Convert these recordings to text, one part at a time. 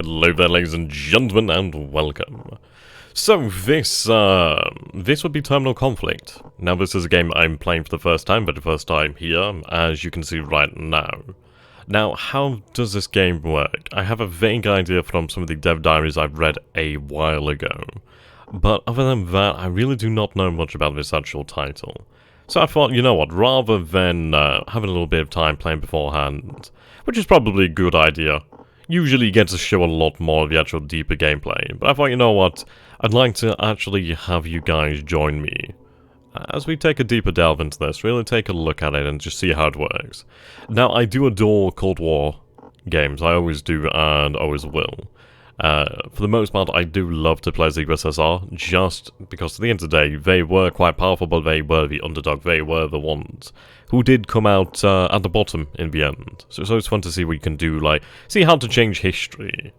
Hello there, ladies and gentlemen, and welcome. So this would be Terminal Conflict. Now this is a game I'm playing for the first time, but the first time here, as you can see right now. Now, how does this game work? I have a vague idea from some of the dev diaries I've read a while ago. But other than that, I really do not know much about this actual title. So I thought, you know what, rather than having a little bit of time playing beforehand, which is probably a good idea, usually you get to show a lot more of the actual deeper gameplay, but I thought, you know what, I'd like to actually have you guys join me as we take a deeper delve into this, really take a look at it and just see how it works. Now, I do adore Cold War games, I always do and always will. For the most part, I do love to play as the USSR, just because at the end of the day, they were quite powerful, but they were the underdog, they were the ones who did come out at the bottom in the end. So it's always fun to see what you can do, like, see how to change history.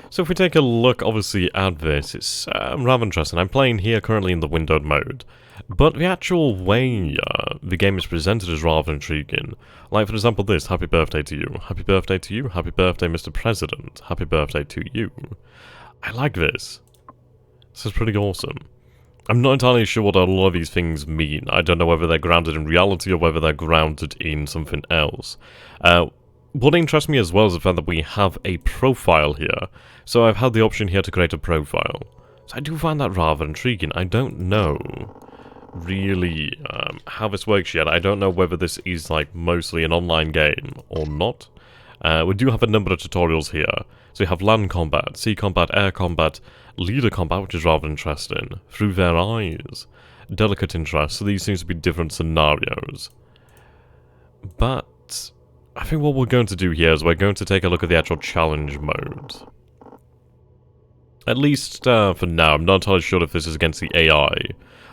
So if we take a look, obviously, at this, it's rather interesting. I'm playing here currently in the windowed mode, but the actual way the game is presented is rather intriguing. Like, for example, this, happy birthday to you, happy birthday to you, happy birthday Mr. President, happy birthday to you. I like this. This is pretty awesome. I'm not entirely sure what a lot of these things mean. I don't know whether they're grounded in reality or whether they're grounded in something else. What interests me as well is the fact that we have a profile here. So I've had the option here to create a profile. So I do find that rather intriguing. I don't know really how this works yet. I don't know whether this is like mostly an online game or not. We do have a number of tutorials here. So you have land combat, sea combat, air combat, leader combat, which is rather interesting. Through their eyes. Delicate interest, so these seem to be different scenarios. But I think what we're going to do here is we're going to take a look at the actual challenge mode. At least for now, I'm not entirely sure if this is against the AI,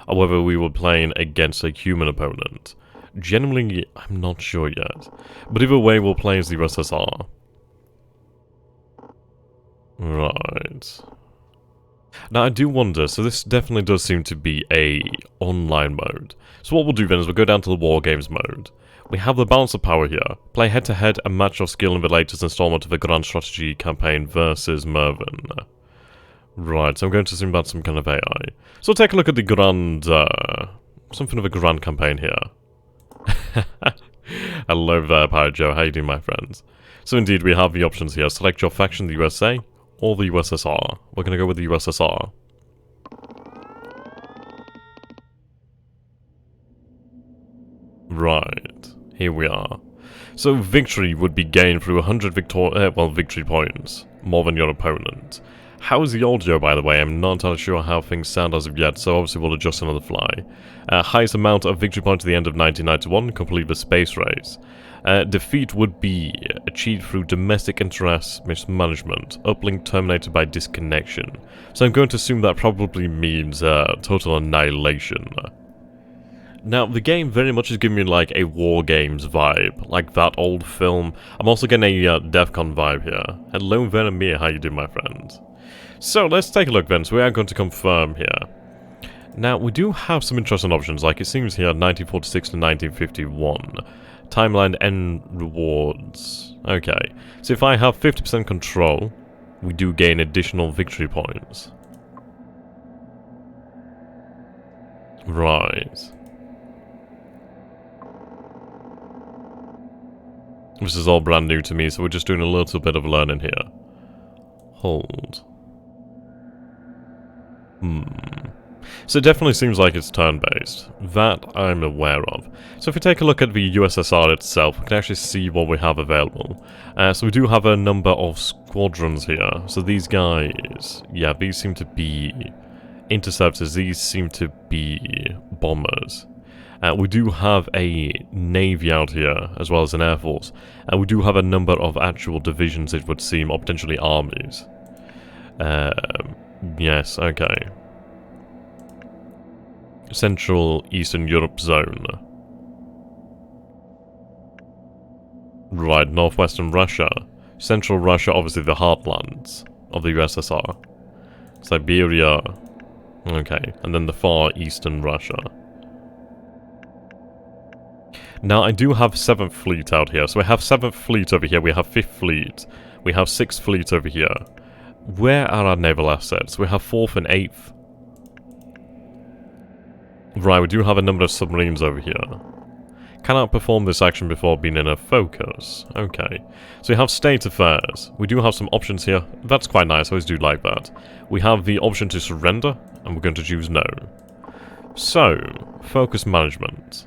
or whether we were playing against a human opponent. Generally, I'm not sure yet. But either way, we'll play as the USSR. Right. Now, I do wonder, so this definitely does seem to be a online mode. So what we'll do then is we'll go down to the War Games mode. We have the balance of power here. Play head-to-head a match of skill in the latest installment of the Grand Strategy campaign versus Mervyn. Right, so I'm going to assume that's some kind of AI. So take a look at the Grand, something of a Grand campaign here. Hello there, Pirate Joe, how you doing, my friends? So indeed, we have the options here. Select your faction, the USA, or the USSR. We're going to go with the USSR. Right, here we are. So victory would be gained through 100 victory points, more than your opponent. How is the audio, by the way? I'm not entirely sure how things sound as of yet, so obviously we'll adjust on the fly. Highest amount of victory points at the end of 1991, complete the space race. Defeat would be achieved through domestic interest mismanagement, uplink terminated by disconnection. So I'm going to assume that probably means total annihilation. Now, the game very much is giving me like a War Games vibe, like that old film. I'm also getting a DEFCON vibe here. Hello, Venomir, how you doing, my friends? So, let's take a look then, so we are going to confirm here. Now, we do have some interesting options, like it seems here, 1946 to 1951. Timeline end rewards. Okay, so if I have 50% control, we do gain additional victory points. Right. This is all brand new to me, so we're just doing a little bit of learning here. Hold. So it definitely seems like it's turn-based. That I'm aware of. So if we take a look at the USSR itself, we can actually see what we have available. So we do have a number of squadrons here. So these guys, yeah, these seem to be interceptors. These seem to be bombers. We do have a navy out here, as well as an air force. And we do have a number of actual divisions, it would seem, or potentially armies. Yes, okay. Central Eastern Europe zone. Right, northwestern Russia. Central Russia, obviously the heartlands of the USSR. Siberia. Okay, and then the far eastern Russia. Now, I do have 7th Fleet out here. So we have 7th Fleet over here, we have 5th Fleet. We have 6th Fleet over here. Where are our naval assets? We have 4th and 8th. Right, we do have a number of submarines over here. Cannot perform this action before being in a focus. Okay. So we have state affairs. We do have some options here. That's quite nice. I always do like that. We have the option to surrender, and we're going to choose no. So, focus management.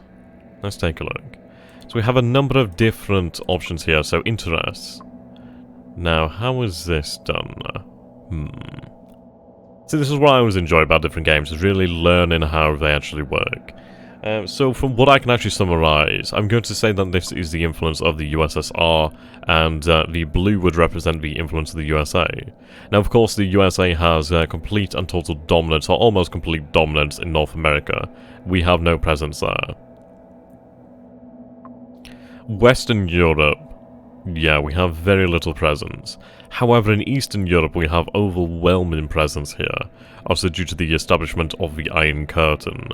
Let's take a look. So we have a number of different options here. So, interests. Now, how is this done? See, this is what I always enjoy about different games, is really learning how they actually work. So from what I can actually summarize, I'm going to say that this is the influence of the USSR, and the blue would represent the influence of the USA. Now, of course, the USA has complete and total dominance, or almost complete dominance in North America. We have no presence there. Western Europe, yeah, we have very little presence. However, in Eastern Europe, we have overwhelming presence here, also due to the establishment of the Iron Curtain.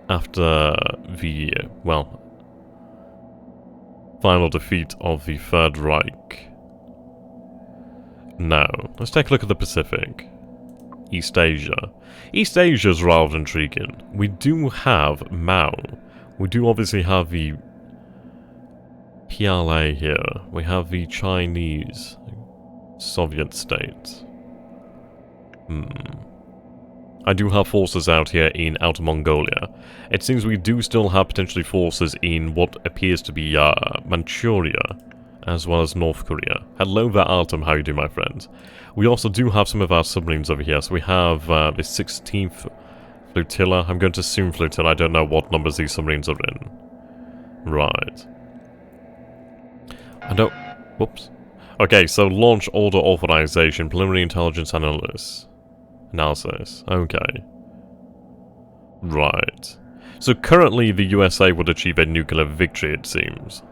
After the, well, final defeat of the Third Reich. Now, let's take a look at the Pacific. East Asia. East Asia is rather intriguing. We do have Mao. We do obviously have the PLA here. We have the Chinese Soviet state. I do have forces out here in Outer Mongolia. It seems we do still have potentially forces in what appears to be Manchuria, as well as North Korea. Hello there, Artem, how you doing, my friend? We also do have some of our submarines over here. So we have the 16th Flotilla. I'm going to assume Flotilla. I don't know what numbers these submarines are in. Right. I don't... Whoops. Okay, so launch order authorization, preliminary intelligence analysis. Okay. Right. So currently the USA would achieve a nuclear victory, it seems.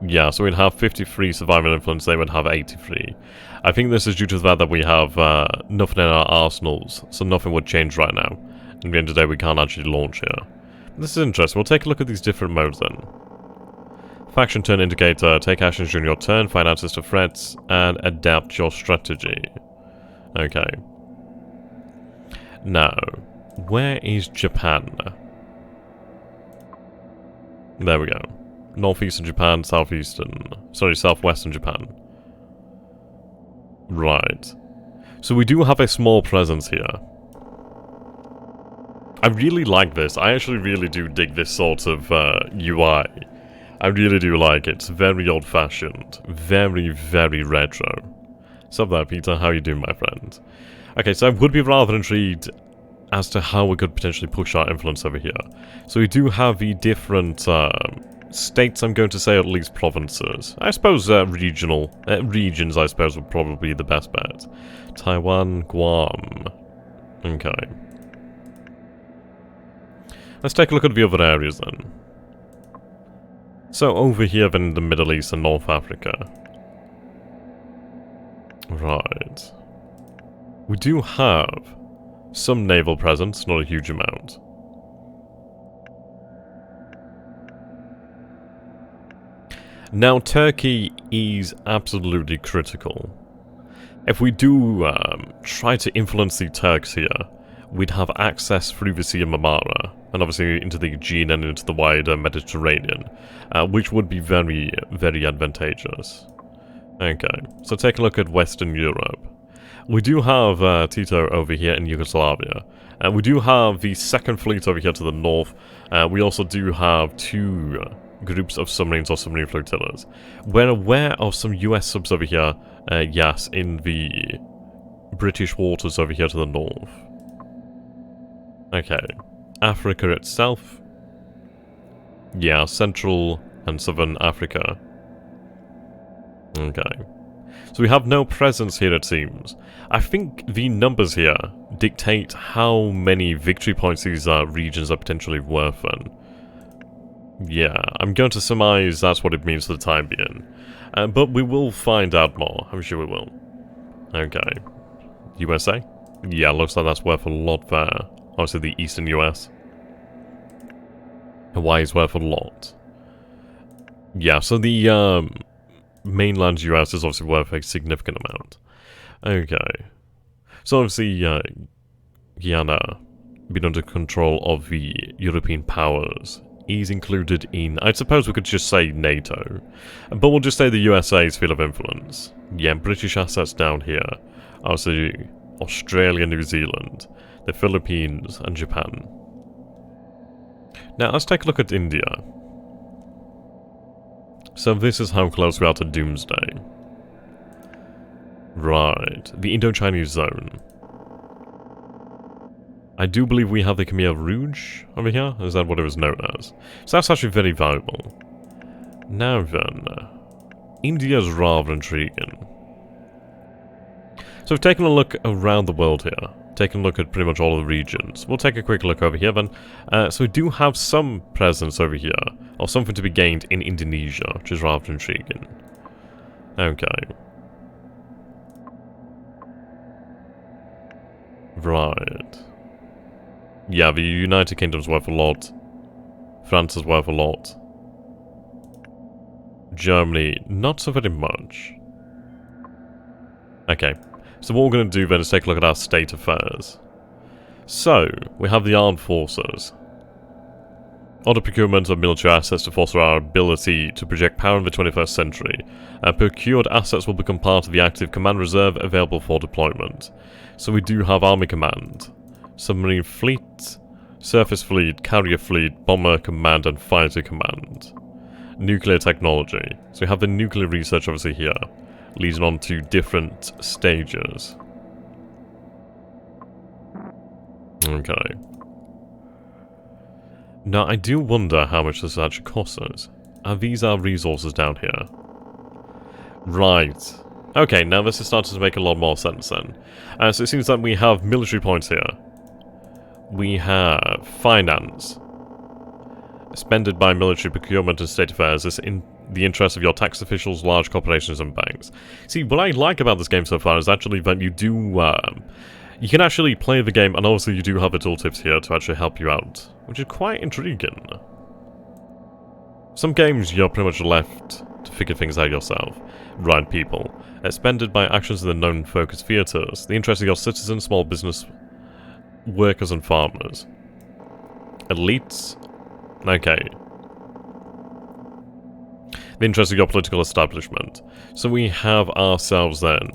Yeah, so we'd have 53 survival influence, they would have 83. I think this is due to the fact that we have nothing in our arsenals, so nothing would change right now. At the end of the day, we can't actually launch here. This is interesting. We'll take a look at these different modes then. Faction turn indicator, take actions during your turn, find answers to threats, and adapt your strategy. Okay. Now, where is Japan? There we go. Northeastern Japan, southwestern Japan. Right. So we do have a small presence here. I really like this. I actually really do dig this sort of UI. I really do like it. It's very old-fashioned. Very, very retro. What's up there, Peter? How you doing, my friend? Okay, so I would be rather intrigued as to how we could potentially push our influence over here. So we do have the different states, I'm going to say, at least provinces. I suppose regions, I suppose, would probably be the best bet. Taiwan, Guam. Okay. Let's take a look at the other areas then. So over here then in the Middle East and North Africa. Right. We do have some naval presence, not a huge amount. Now, Turkey is absolutely critical. If we do try to influence the Turks here, we'd have access through the Sea of Marmara, and obviously into the Aegean and into the wider Mediterranean, which would be very, very advantageous. Okay, so take a look at Western Europe. We do have Tito over here in Yugoslavia. We do have the 2nd Fleet over here to the north. We also do have 2 groups of submarines or submarine flotillas. We're aware of some US subs over here, yes, in the British waters over here to the north. Okay, Africa itself. Yeah, Central and Southern Africa. Okay. So we have no presence here, it seems. I think the numbers here dictate how many victory points these regions are potentially worth then. Yeah, I'm going to surmise that's what it means for the time being. But we will find out more. I'm sure we will. Okay. USA? Yeah, looks like that's worth a lot there. Obviously the Eastern US. Hawaii is worth a lot. Yeah, so the mainland US is obviously worth a significant amount. Okay. So obviously, Guyana been under control of the European powers. He's included in, I suppose we could just say NATO, but we'll just say the USA's sphere of influence. Yeah, British assets down here. Also, Australia, New Zealand, the Philippines, and Japan. Now, let's take a look at India. So this is how close we are to Doomsday. Right, the Indo-Chinese zone. I do believe we have the Khmer Rouge over here. Is that what it was known as? So that's actually very valuable. Now then, India's rather intriguing. So we've taken a look around the world here. Taken a look at pretty much all of the regions. We'll take a quick look over here then. So we do have some presence over here. Or something to be gained in Indonesia, which is rather intriguing. Okay. Right. Yeah, the United Kingdom's worth a lot. France is worth a lot. Germany, not so very much. Okay, so what we're going to do then is take a look at our state affairs. So, we have the armed forces. Order procurement of military assets to foster our ability to project power in the 21st century. Procured assets will become part of the active command reserve available for deployment. So we do have Army Command, Submarine Fleet, Surface Fleet, Carrier Fleet, Bomber Command, and Fighter Command. Nuclear Technology. So we have the nuclear research obviously here, leading on to different stages. Okay. Now, I do wonder how much this actually costs us. Are these our resources down here? Right. Okay, now this is starting to make a lot more sense then. So it seems that we have military points here. We have finance. Spended by military procurement and state affairs is in the interest of your tax officials, large corporations and banks. See, what I like about this game so far is actually that you do... you can actually play the game, and obviously you do have the tooltips here to actually help you out, which is quite intriguing. Some games you're pretty much left to figure things out yourself. Right, people. Expended by actions in the known focus theatres, the interest of your citizens, small business workers and farmers. Elites? Okay. The interest of your political establishment. So we have ourselves then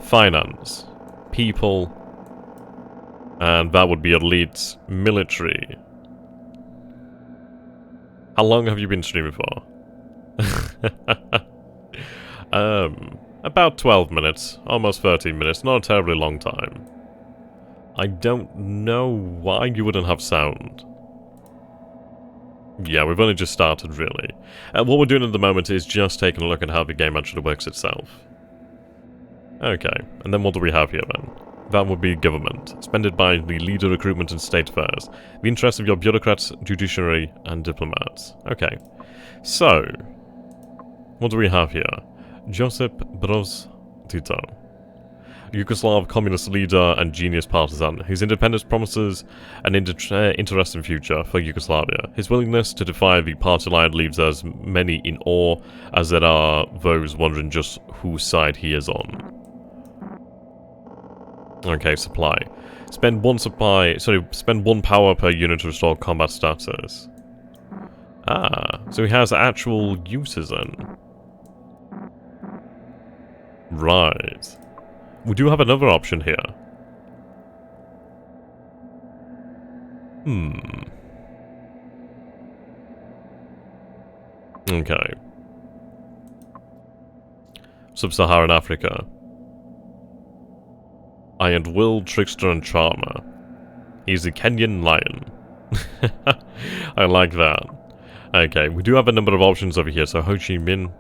finance, people, and that would be elites, military. How long have you been streaming for? About 12 minutes, almost 13 minutes, not a terribly long time. I don't know why you wouldn't have sound. Yeah, we've only just started, really. What we're doing at the moment is just taking a look at how the game actually works itself. Okay, and then what do we have here then? That would be government, spended by the leader recruitment and state affairs, the interests of your bureaucrats, judiciary, and diplomats. Okay, so, what do we have here? Josip Broz Tito, Yugoslav communist leader and genius partisan, whose independence promises an interesting future for Yugoslavia. His willingness to defy the party line leaves as many in awe as there are those wondering just whose side he is on. Okay, supply. Spend one power per unit to restore combat status. Ah, so he has actual uses then. Right. We do have another option here. Okay. Sub-Saharan Africa. Iron Will, Trickster, and Charmer. He's the Kenyan Lion. I like that. Okay, we do have a number of options over here, so Ho Chi Minh...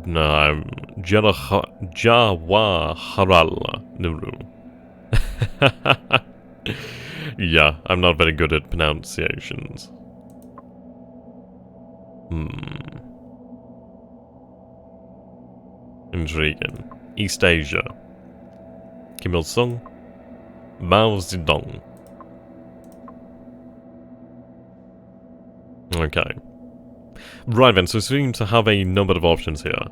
No, Jawaharlal Nehru. Yeah, I'm not very good at pronunciations. Intriguing. East Asia. Kim Il-sung. Mao Zedong. Okay. Right then, so we seem to have a number of options here.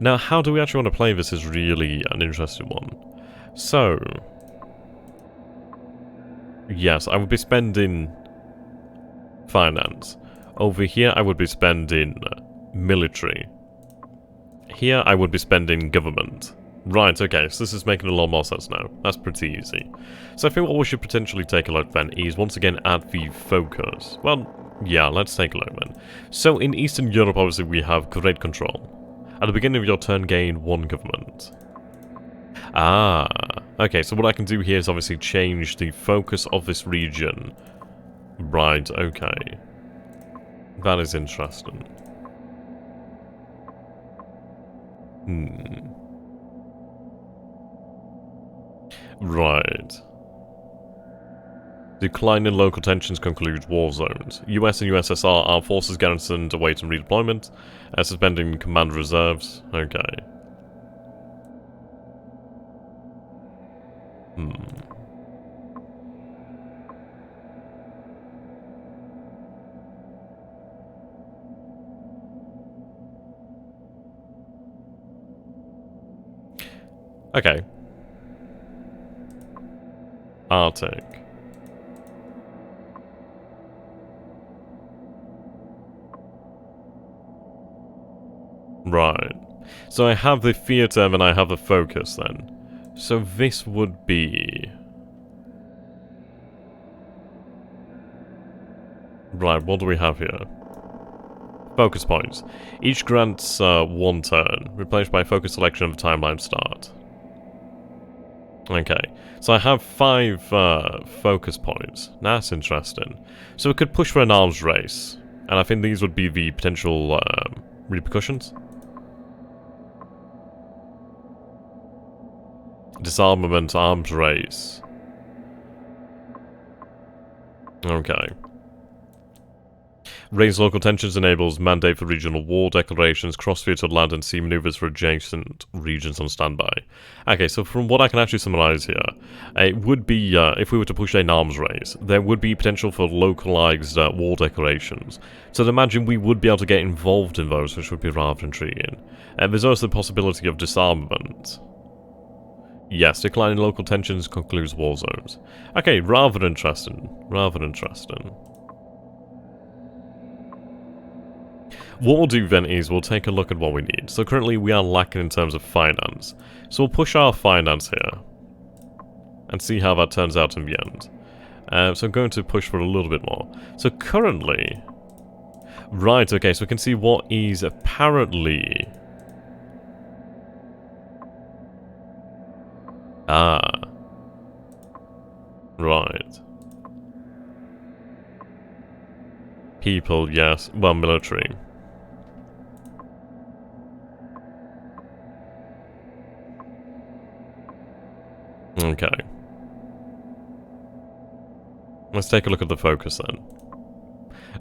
Now, how do we actually want to play this is really an interesting one. So, yes, I would be spending finance. Over here, I would be spending military. Here, I would be spending government. Right, okay, so this is making a lot more sense now. That's pretty easy. So I think what we should potentially take a look then is, once again, at the focus. Well, yeah, let's take a look then. So in Eastern Europe, obviously, we have great control. At the beginning of your turn, gain one government. Ah, okay, so what I can do here is obviously change the focus of this region. Right, okay. That is interesting. Right. Decline in local tensions concludes war zones. US and USSR armed forces garrisoned awaiting redeployment. Suspending command reserves. Okay. Okay. Arctic. Right. So I have the theatre and I have the focus then. So this would be... Right, what do we have here? Focus points. Each grants one turn, replaced by focus selection of the timeline start. Okay, so I have 5 focus points. That's interesting. So we could push for an arms race, and I think these would be the potential repercussions. Disarmament, arms race. Okay. Raise local tensions enables mandate for regional war declarations, cross-theater land and sea maneuvers for adjacent regions on standby. Okay, so from what I can actually summarize here, it would be, if we were to push an arms race, there would be potential for localized war declarations. So I'd imagine we would be able to get involved in those, which would be rather intriguing. And there's also the possibility of disarmament. Yes, declining local tensions concludes war zones. Okay, rather interesting. Rather interesting. What we'll do then is we'll take a look at what we need. So currently we are lacking in terms of finance. So we'll push our finance here. And see how that turns out in the end. So I'm going to push for a little bit more. So currently... Right, okay, so we can see what is apparently... Ah. Right. People, yes. Well, military. Okay. Let's take a look at the focus then.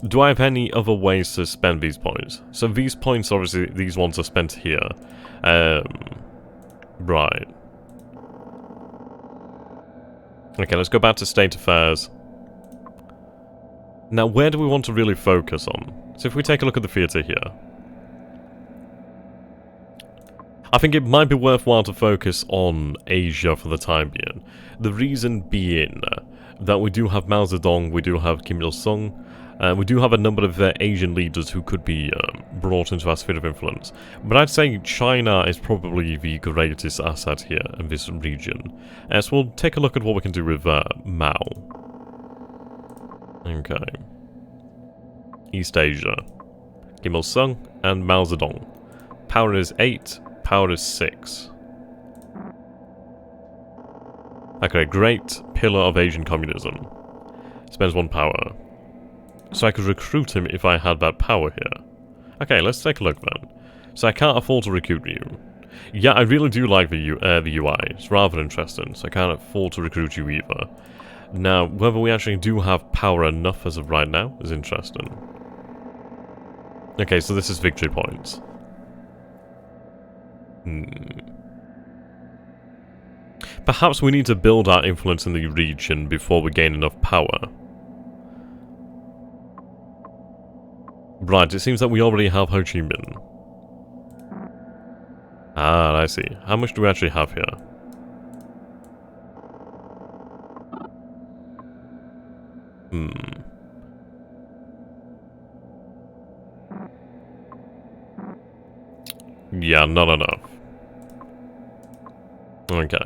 Do I have any other ways to spend these points? So these points, obviously, these ones are spent here. Right. Okay, let's go back to state affairs. Now, where do we want to really focus on? So if we take a look at the theatre here. I think it might be worthwhile to focus on Asia for the time being. The reason being that we do have Mao Zedong, we do have Kim Il-sung, we do have a number of Asian leaders who could be brought into our sphere of influence. But I'd say China is probably the greatest asset here in this region. So we'll take a look at what we can do with Mao. Okay. East Asia. Kim Il-sung and Mao Zedong. Power is 8, power is 6. Okay, great pillar of Asian communism. Spends 1 power. So I could recruit him if I had that power here. Okay, let's take a look then. So I can't afford to recruit you. Yeah, I really do like the UI. It's rather interesting, so I can't afford to recruit you either. Now, whether we actually do have power enough as of right now is interesting. Okay, so this is victory points. Perhaps we need to build our influence in the region before we gain enough power. Right, it seems that we already have Ho Chi Minh. Ah, I see. How much do we actually have here? Yeah, not enough. Okay.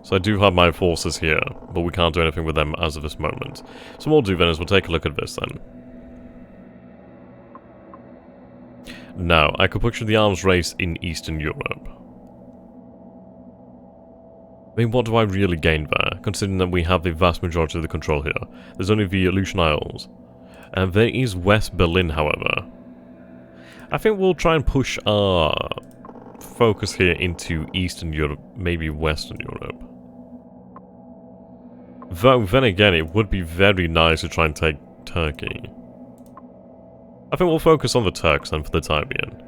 So I do have my forces here, but we can't do anything with them as of this moment. So what we'll do then is we'll take a look at this then. Now, I could picture the arms race in Eastern Europe. I mean, what do I really gain there, considering that we have the vast majority of the control here? There's only the Aleutian Isles. And there is West Berlin, however. I think we'll try and push our focus here into Eastern Europe, maybe Western Europe. Though, then again, it would be very nice to try and take Turkey. I think we'll focus on the Turks then for the time being.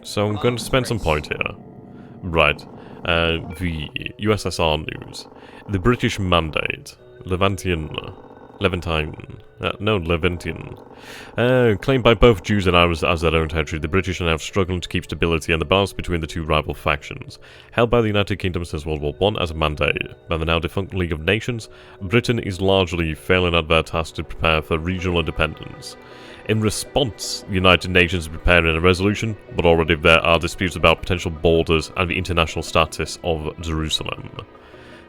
So I'm going to spend some point here. Right. The USSR news. The British Mandate. Levantine. Claimed by both Jews and Arabs as their own territory, the British are now struggling to keep stability and the balance between the two rival factions. Held by the United Kingdom since World War I as a mandate by the now defunct League of Nations, Britain is largely failing at their task to prepare for regional independence. In response, the United Nations is preparing a resolution, but already there are disputes about potential borders and the international status of Jerusalem.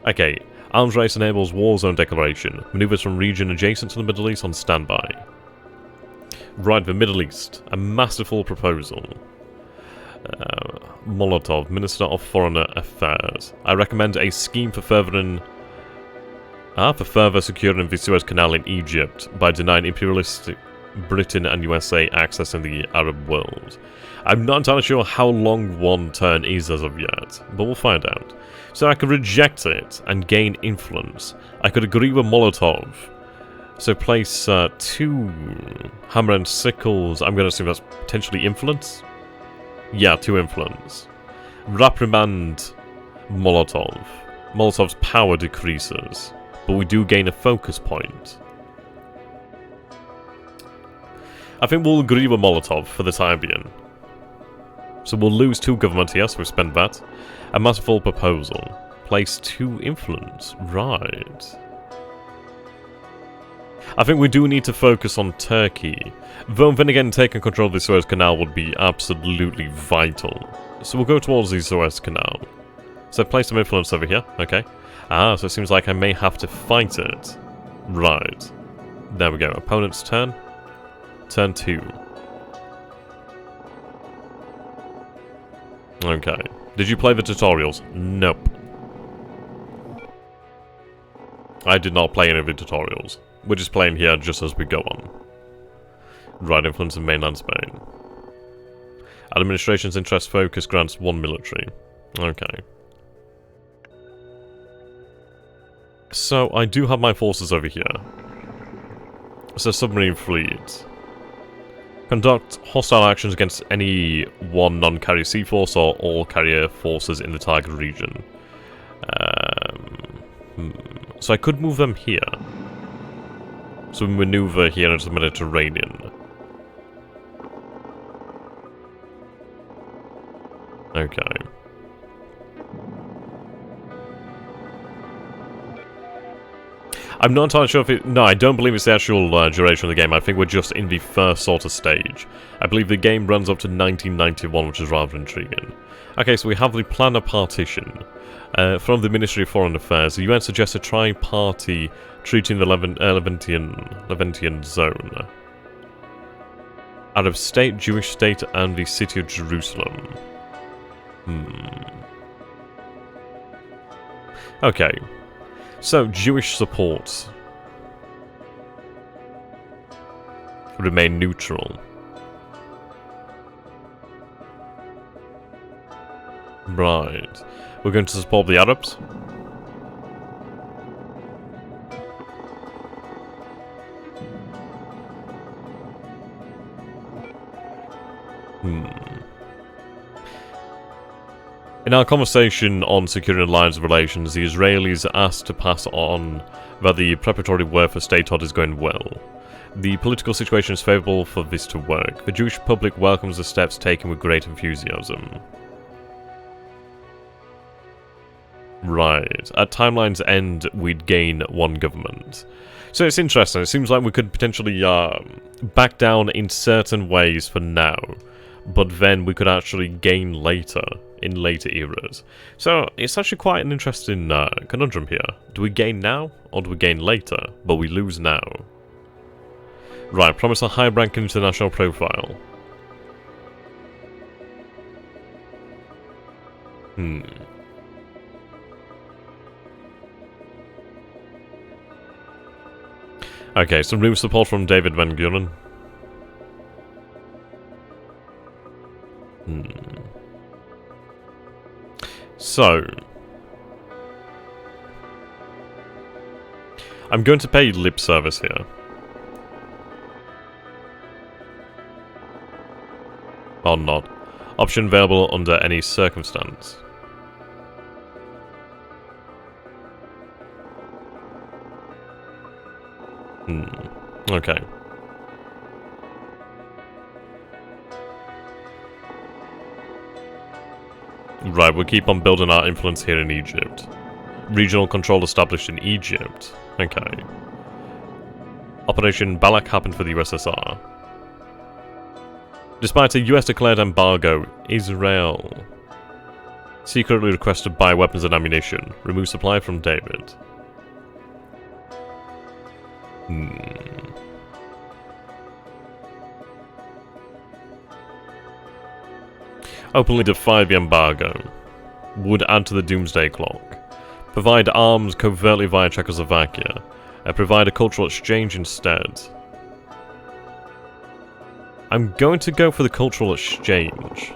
Okay, arms race enables war zone declaration. Maneuvers from region adjacent to the Middle East on standby. Right, the Middle East. A masterful proposal. Molotov, Minister of Foreign Affairs. I recommend a scheme for further securing the Suez Canal in Egypt by denying imperialistic Britain and USA access in the Arab world. I'm not entirely sure how long one turn is as of yet, but we'll find out. So I could reject it and gain influence. I could agree with Molotov. So place 2 hammer and sickles. I'm going to assume that's potentially influence? Yeah, 2 influence. Reprimand Molotov. Molotov's power decreases, but we do gain a focus point. I think we'll agree with Molotov for the time being. So we'll lose 2 government here, so we spend that. A masterful proposal. Place 2 influence. Right. I think we do need to focus on Turkey. Though then again, taking control of the Suez Canal would be absolutely vital. So we'll go towards the Suez Canal. So place some influence over here. Okay. Ah, so it seems like I may have to fight it. Right. There we go. Opponent's turn. Turn 2. Okay. Did you play the tutorials? Nope. I did not play any of the tutorials. We're just playing here just as we go on. Right, influence in mainland Spain. Administration's interest focus grants 1 military. Okay. So, I do have my forces over here. So, submarine fleet. Conduct hostile actions against any one non-carrier sea force or all carrier forces in the target region. So I could move them here. So we maneuver here into the Mediterranean. Okay. I'm not entirely sure if it... No, I don't believe it's the actual duration of the game. I think we're just in the first sort of stage. I believe the game runs up to 1991, which is rather intriguing. Okay, so we have the plan of partition. From the Ministry of Foreign Affairs, the UN suggests a tri-party treaty in the Levantine zone. Arab state, Jewish state, and the city of Jerusalem. Okay. So, Jewish support. Remain neutral. Right. We're going to support the Arabs. In our conversation on securing alliance relations, the Israelis asked to pass on that the preparatory work for statehood is going well. The political situation is favourable for this to work. The Jewish public welcomes the steps taken with great enthusiasm. Right. At timeline's end, we'd gain one government. So it's interesting. It seems like we could potentially back down in certain ways for now, but then we could actually gain later, in later eras. So it's actually quite an interesting conundrum here. Do we gain now, or do we gain later, but we lose now? Right, promise a high-rank international profile. Okay, some new support from David Van Guren. So, I'm going to pay lip service here. Or not. Option available under any circumstance. Okay. Right, we'll keep on building our influence here in Egypt. Regional control established in Egypt. Okay. Operation Balak happened for the USSR. Despite a US-declared embargo, Israel secretly requested to buy weapons and ammunition. Remove supply from David. Openly defy the embargo. Would add to the doomsday clock. Provide arms covertly via Czechoslovakia. Provide a cultural exchange instead. I'm going to go for the cultural exchange.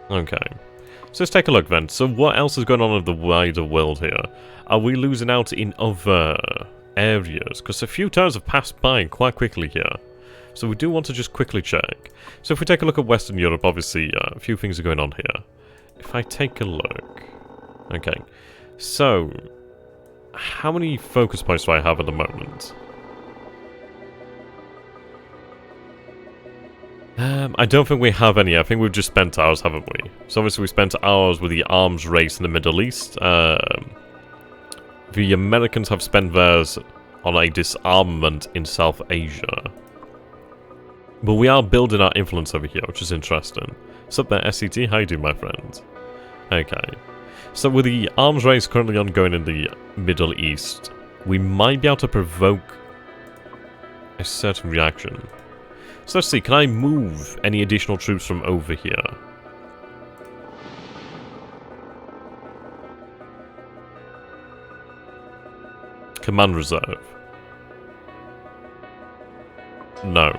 Okay. So let's take a look then. So what else is going on in the wider world here? Are we losing out in other areas? Because a few turns have passed by quite quickly here. So we do want to just quickly check. So if we take a look at Western Europe, obviously a few things are going on here. If I take a look... Okay. So, how many focus points do I have at the moment? I don't think we have any. I think we've just spent ours, haven't we? So obviously we spent ours with the arms race in the Middle East. The Americans have spent theirs on a disarmament in South Asia. But we are building our influence over here, which is interesting. What's up there, SCT? How you doing, my friend? Okay. So with the arms race currently ongoing in the Middle East, we might be able to provoke a certain reaction. So let's see, can I move any additional troops from over here? Command reserve. No.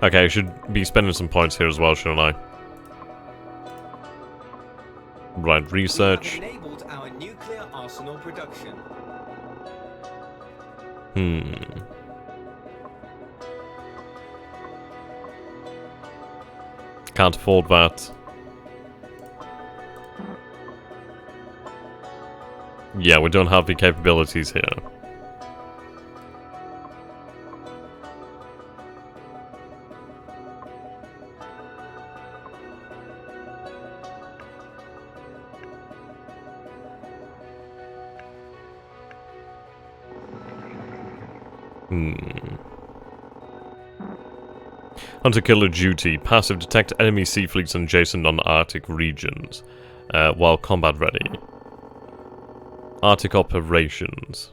Okay, I should be spending some points here as well, shouldn't I? Right, research. We have enabled our nuclear arsenal production. Can't afford that. Yeah, we don't have the capabilities here. Hunter-killer duty. Passive. Detect enemy sea fleets in adjacent non-Arctic regions. While combat ready. Arctic operations.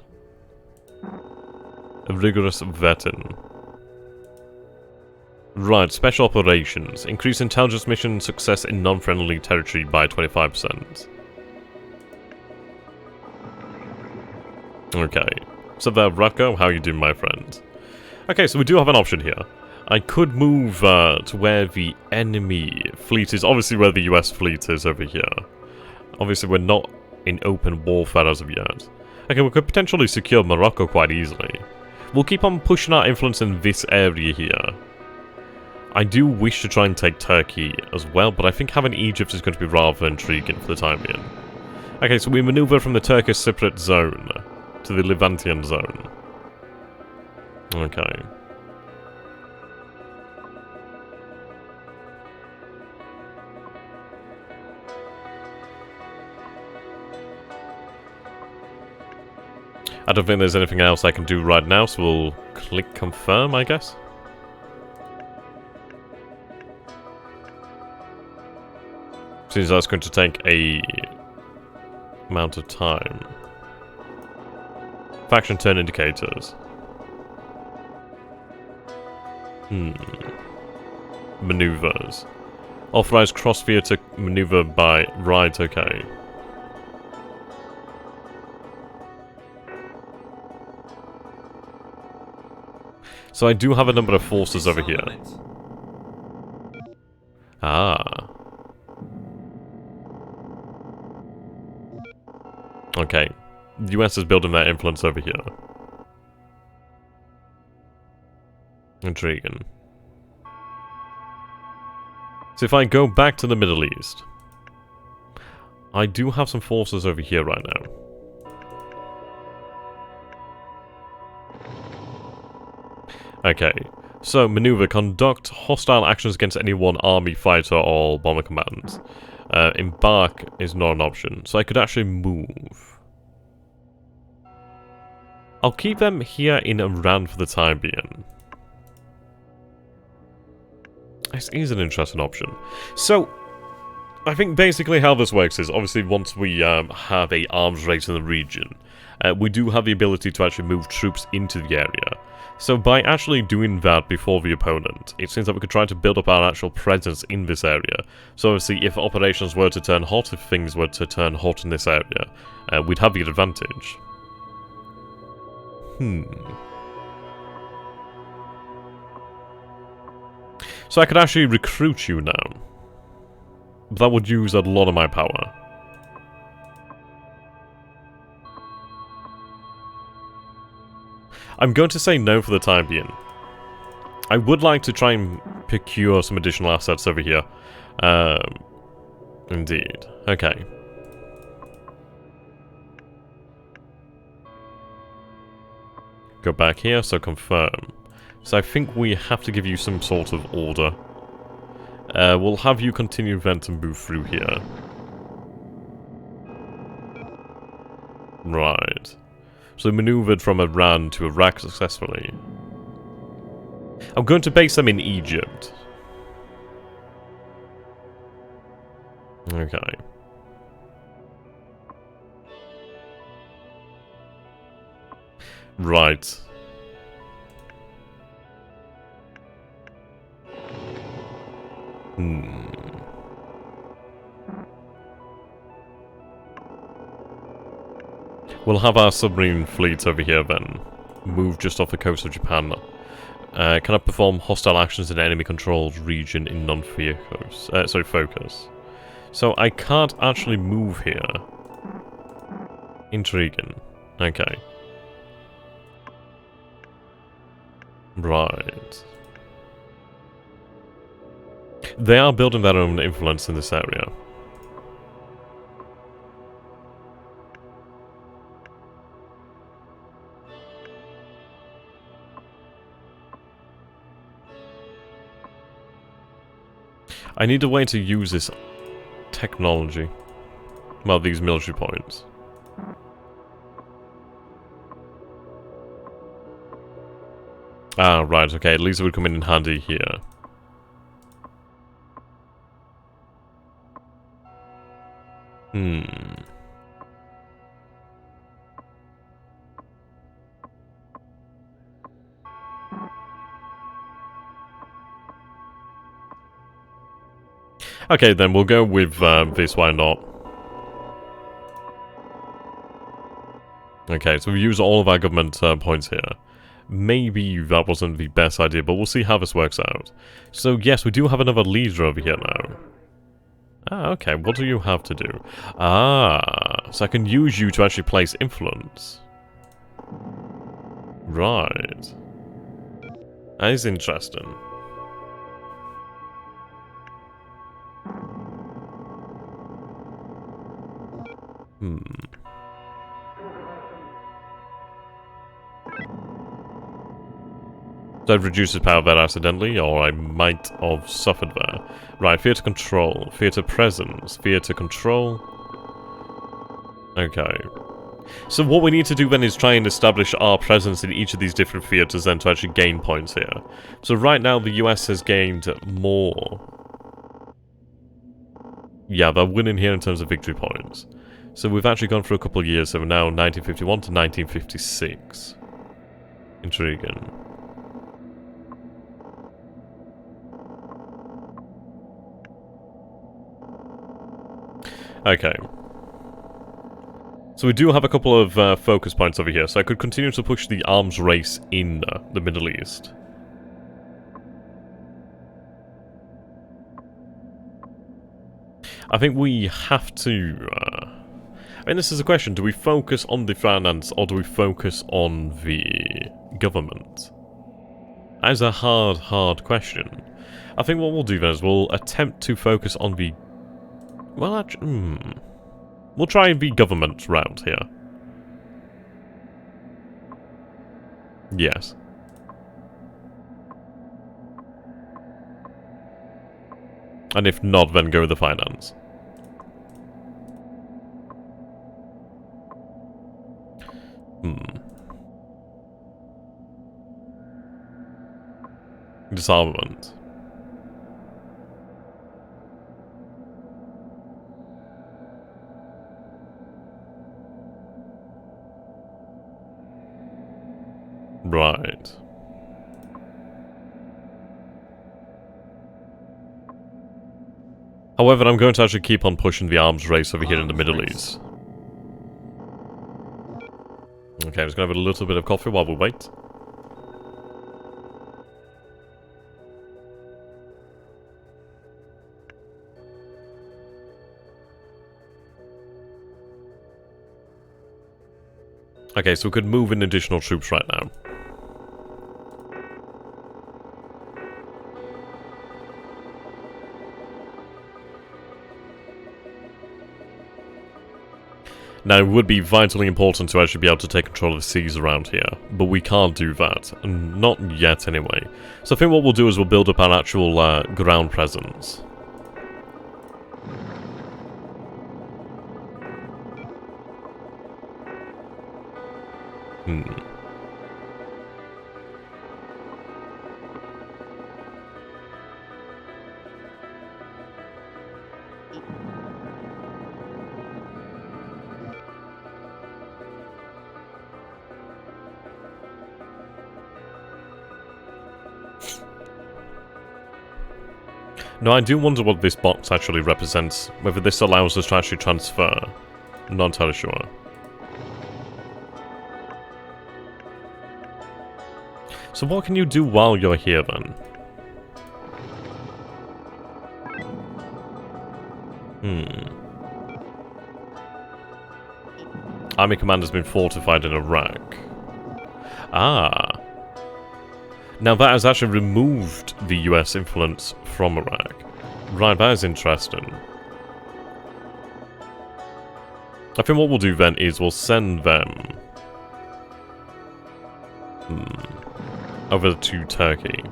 A rigorous vetting. Right, special operations. Increase intelligence mission success in non-friendly territory by 25%. Okay. So there, Rocco, how you doing, my friend? Okay, so we do have an option here. I could move to where the enemy fleet is. Obviously where the US fleet is over here. Obviously we're not in open warfare as of yet. Okay, we could potentially secure Morocco quite easily. We'll keep on pushing our influence in this area here. I do wish to try and take Turkey as well, but I think having Egypt is going to be rather intriguing for the time being. Okay, so we maneuver from the Turkish Cypriot zone to the Levantian zone. Okay. I don't think there's anything else I can do right now, so we'll click confirm, I guess. Seems that's going to take a amount of time. Faction turn indicators. Maneuvers. Authorized cross theater maneuver by right, okay. So I do have a number of forces over here. Ah. Okay. The US is building their influence over here. Intriguing. So if I go back to the Middle East, I do have some forces over here right now. Okay, so maneuver, conduct hostile actions against any one army, fighter, or bomber command. Embark is not an option, so I could actually move. I'll keep them here in Iran for the time being. This is an interesting option. So, I think basically how this works is, obviously once we have a arms race in the region, we do have the ability to actually move troops into the area. So by actually doing that before the opponent, it seems that we could try to build up our actual presence in this area. So obviously if operations were to turn hot, if things were to turn hot in this area, we'd have the advantage. So I could actually recruit you now. That would use a lot of my power. I'm going to say no for the time being. I would like to try and procure some additional assets over here. Indeed. Okay. Go back here, so confirm. So I think we have to give you some sort of order. We'll have you continue event and move through here. Right. So maneuvered from Iran to Iraq successfully. I'm going to base them in Egypt. Okay. Right. We'll have our submarine fleet over here then. Move just off the coast of Japan. Can I perform hostile actions in an enemy-controlled region in non-focus? Focus. So I can't actually move here. Intriguing. Okay. Right. They are building their own influence in this area. I need a way to use this technology. Well, these military points. Ah, right, okay, at least it would come in handy here. Okay, then we'll go with this, why not? Okay, so we use all of our government points here. Maybe that wasn't the best idea, but we'll see how this works out. So yes, we do have another leader over here now. Ah, okay, what do you have to do? Ah, so I can use you to actually place influence. Right. That is interesting. So I've reduced his power there accidentally, or I might have suffered there. Right, fear to control, fear to presence, fear to control. Okay. So what we need to do then is try and establish our presence in each of these different theatres then to actually gain points here. So right now the US has gained more. Yeah, they're winning here in terms of victory points. So we've actually gone for a couple of years, so we're now 1951 to 1956. Intriguing. Okay. So we do have a couple of focus points over here, so I could continue to push the arms race in the Middle East. I think we have to... I mean, this is a question. Do we focus on the finance, or do we focus on the government? That is a hard question. I think what we'll do then is we'll attempt to focus on the... Well, actually... We'll try the government route here. Yes. And if not, then go with the finance. Disarmament. Right. However, I'm going to actually keep on pushing the arms race over here in the Middle East. Okay, I'm just going to have a little bit of coffee while we wait. Okay, so we could move in additional troops right now. Now, it would be vitally important to actually be able to take control of the seas around here, but we can't do that, and not yet anyway. So I think what we'll do is we'll build up our actual ground presence. Now, I do wonder what this box actually represents, whether this allows us to actually transfer. I'm not entirely sure. So what can you do while you're here, then? Army command has been fortified in Iraq. Ah. Now that has actually removed the US influence from Iraq. Right, that is interesting. I think what we'll do then is we'll send them over to Turkey.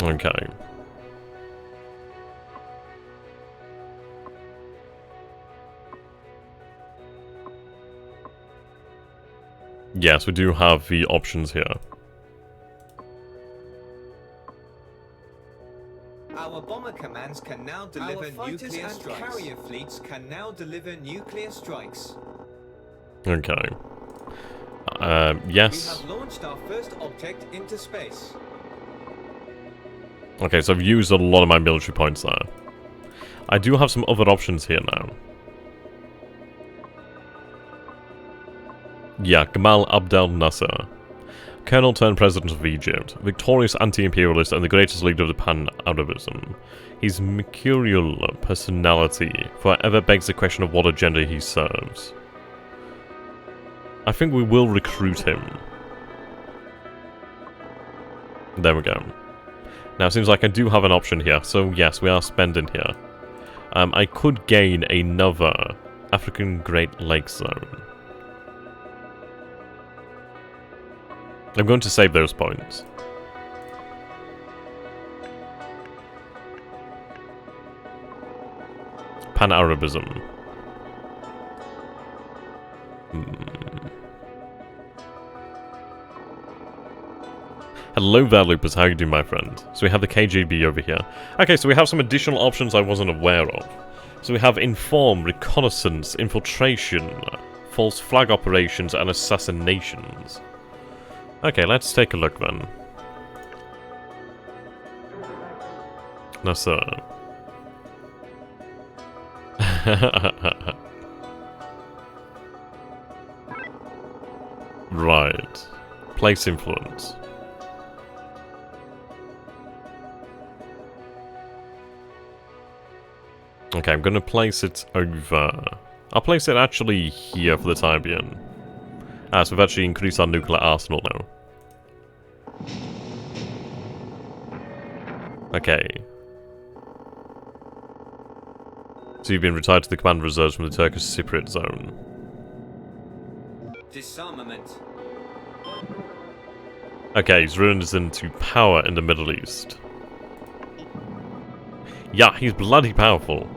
Okay. Yes, we do have the options here. Our bomber commands can now deliver nuclear strikes. Our carrier fleets can now deliver nuclear strikes. Okay. Yes. We have launched our first object into space. Okay, so I've used a lot of my military points there. I do have some other options here now. Yeah, Gamal Abdel Nasser. Colonel turned President of Egypt, victorious anti-imperialist and the greatest leader of the Pan-Arabism. His mercurial personality forever begs the question of what agenda he serves. I think we will recruit him. There we go. Now it seems like I do have an option here, so yes, we are spending here. I could gain another African Great Lakes Zone. I'm going to save those points. Pan-Arabism. Hello there, Lupus. How you doing, my friend? So we have the KGB over here. Okay, so we have some additional options I wasn't aware of. So we have inform, reconnaissance, infiltration, false flag operations, and assassinations. Okay, let's take a look then. No, sir. Right. Place influence. Okay, I'm gonna place it over. I'll place it actually here for the time being. So we've actually increased our nuclear arsenal now. Okay. So you've been retired to the command reserves from the Turkish Cypriot zone. Disarmament. Okay, he's risen to power in the Middle East. Yeah, he's bloody powerful.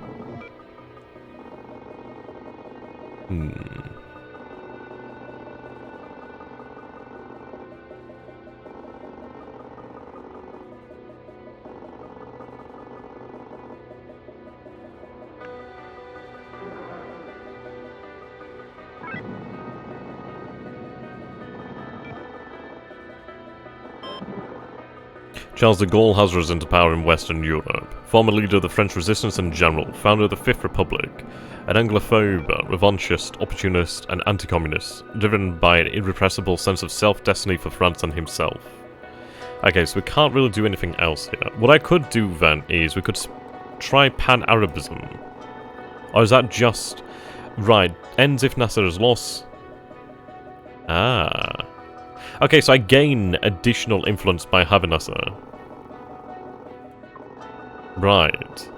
Charles de Gaulle has risen to power in Western Europe. Former leader of the French resistance and general, founder of the Fifth Republic. An Anglophobe, revanchist, opportunist, and anti-communist, driven by an irrepressible sense of self-destiny for France and himself. Okay, so we can't really do anything else here. What I could do then is we could try Pan-Arabism. Or is that just... Right, ends if Nasser is lost. Ah. Okay, so I gain additional influence by having Nasser. Right.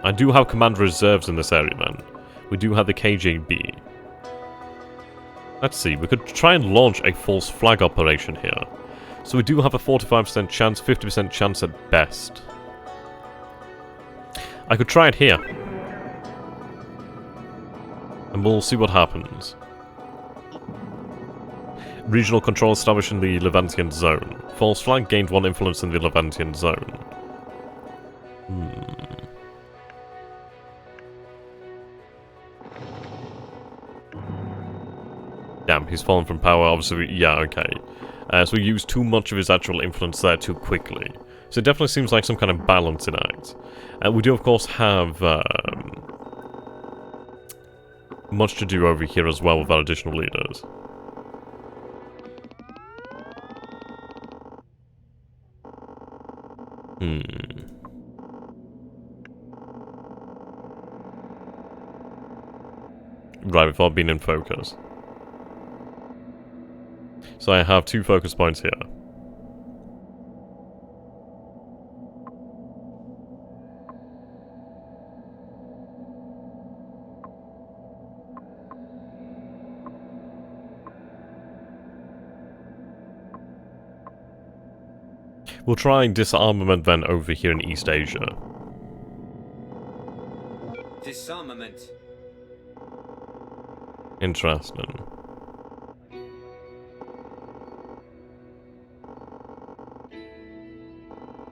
I do have command reserves in this area then. We do have the KGB. Let's see, we could try and launch a false flag operation here. So we do have a 45% chance, 50% chance at best. I could try it here. And we'll see what happens. Regional control established in the Levantian zone. False flag gained 1 influence in the Levantian zone. Damn, he's fallen from power, obviously. Yeah, okay. So we used too much of his actual influence there too quickly. So it definitely seems like some kind of balancing act. We do, of course, have much to do over here as well with our additional leaders. Right, without being in focus. So I have 2 focus points here. We'll try disarmament then over here in East Asia. Disarmament. Interesting.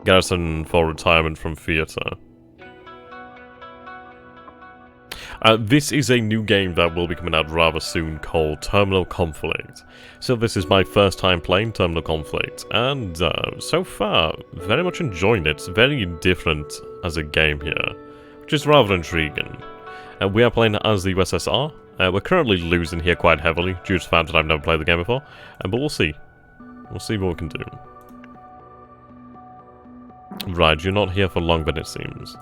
Garrison for retirement from theatre. This is a new game that will be coming out rather soon called Terminal Conflict. So this is my first time playing Terminal Conflict, and so far, very much enjoying it. It's very different as a game here, which is rather intriguing. We are playing as the USSR. We're currently losing here quite heavily, due to the fact that I've never played the game before, but we'll see. We'll see what we can do. Right, you're not here for long, but it seems.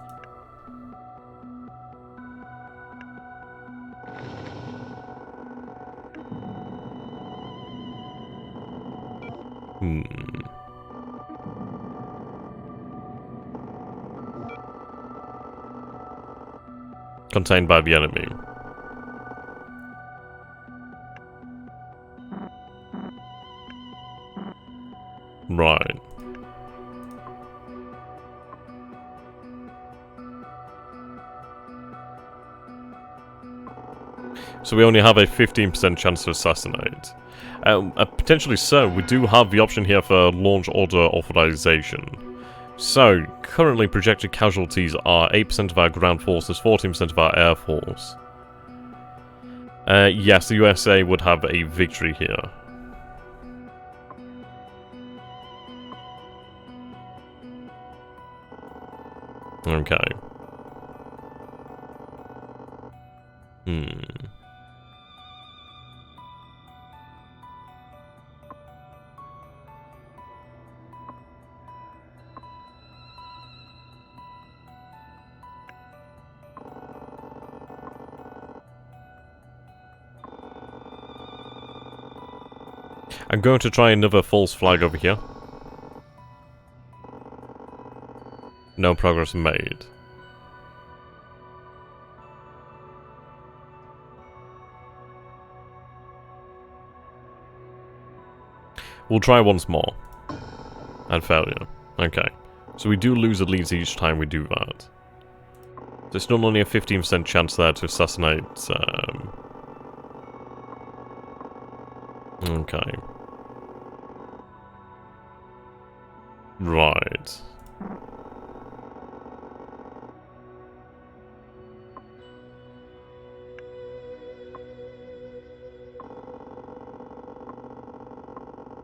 Contained by the enemy. Right. So we only have a 15% chance to assassinate. Potentially so, we do have the option here for launch order authorization. So, currently projected casualties are 8% of our ground forces, 14% of our air force. Yes, the USA would have a victory here. Okay. I'm going to try another false flag over here. No progress made. We'll try once more. And failure. Okay. So we do lose a lead each time we do that. There's not only a 15% chance there to assassinate... Okay. Right.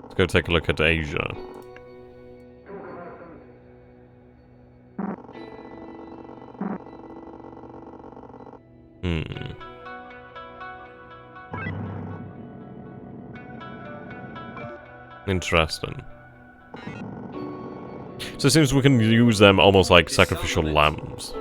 Let's go take a look at Asia. Interesting. So it seems we can use them almost like sacrificial lambs.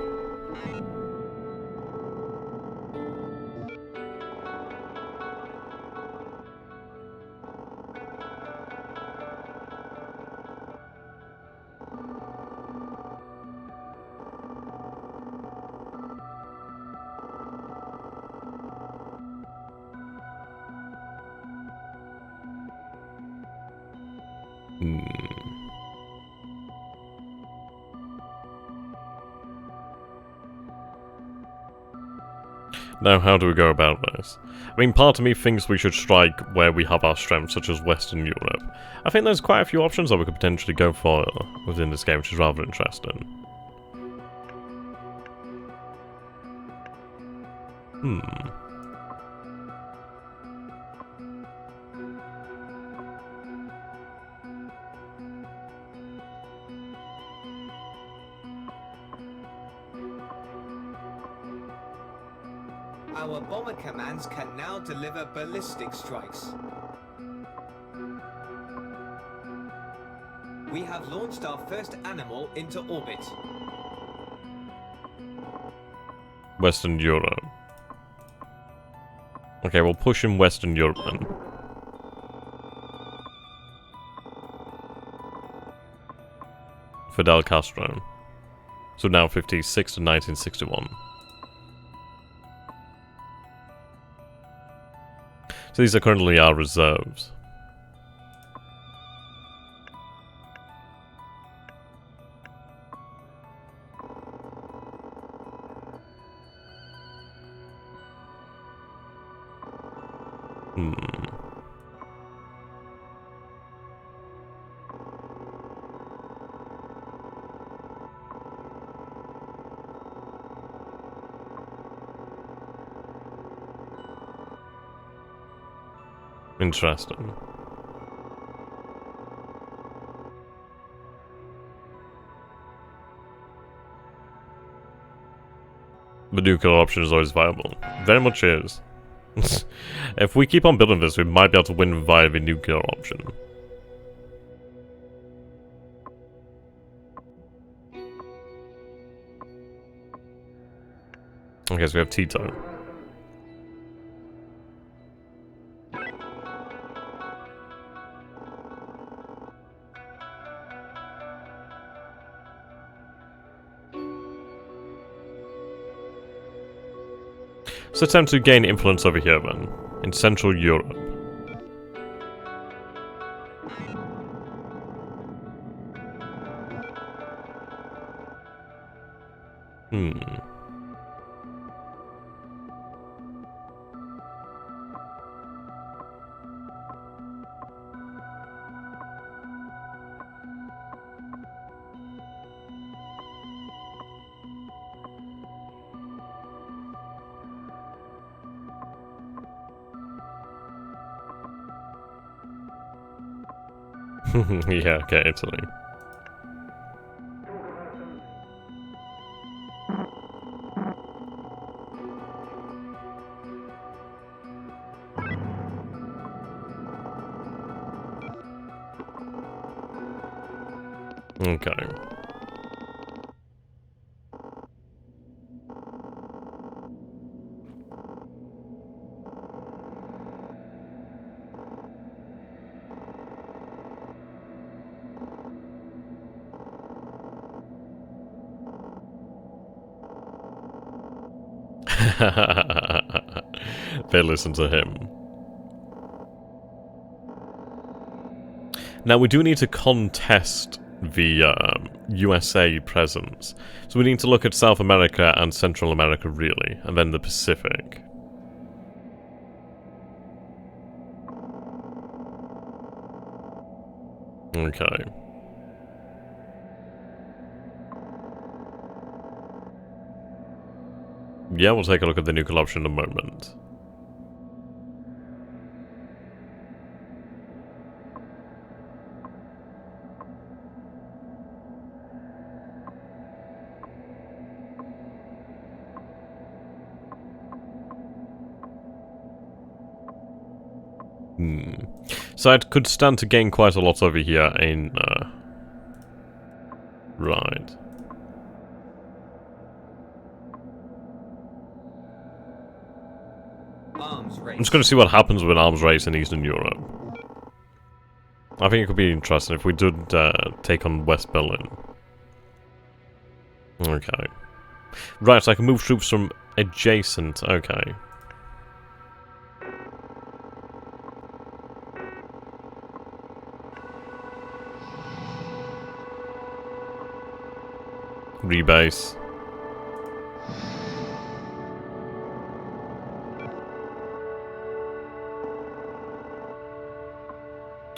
Now, how do we go about this? I mean, part of me thinks we should strike where we have our strength, such as Western Europe. I think there's quite a few options that we could potentially go for within this game, which is rather interesting. Our bomber commands can now deliver ballistic strikes. We have launched our first animal into orbit. Western Europe. Okay, we'll push in Western Europe then. Fidel Castro. So now 56 to 1961. So these are currently our reserves. Interesting. The nuclear option is always viable. Very much is. If we keep on building this, we might be able to win via the nuclear option. Okay, so we have Tito. So attempt to gain influence over here then, in Central Europe. Yeah, okay, Italy. Okay. They listen to him. Now we do need to contest the USA presence. So we need to look at South America and Central America really, and then the Pacific. Okay. Yeah, we'll take a look at the nuclear option in a moment. So it could stand to gain quite a lot over here in, right. Arms race. I'm just going to see what happens with arms race in Eastern Europe. I think it could be interesting if we did take on West Berlin. Okay. Right, so I can move troops from adjacent. Okay. Rebase.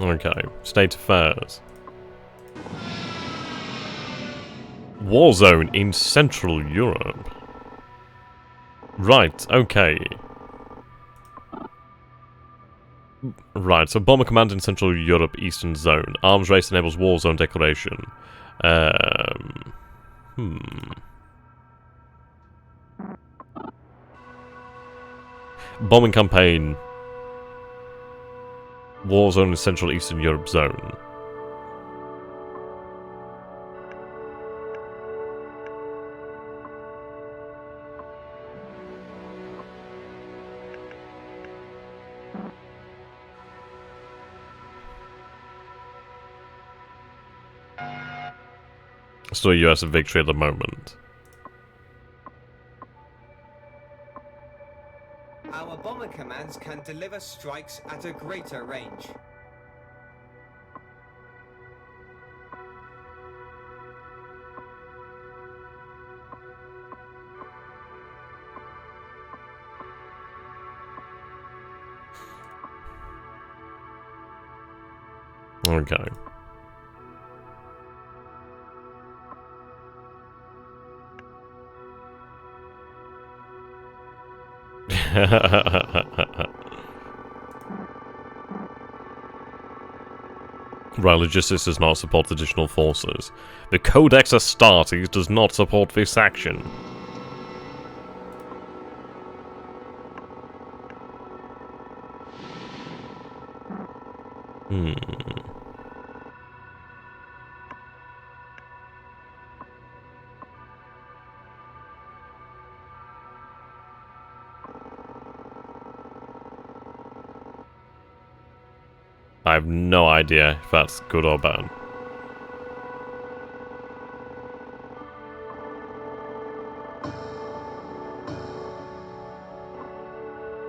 Okay. State affairs. War zone in Central Europe. Right, okay. Right, so Bomber Command in Central Europe Eastern Zone. Arms race enables war zone declaration. Bombing campaign. War zone in Central Eastern Europe Zone. Still US victory at the moment. Our bomber commands can deliver strikes at a greater range. Okay. Right, logistics does not support additional forces. The Codex Astartes does not support this action. I have no idea if that's good or bad.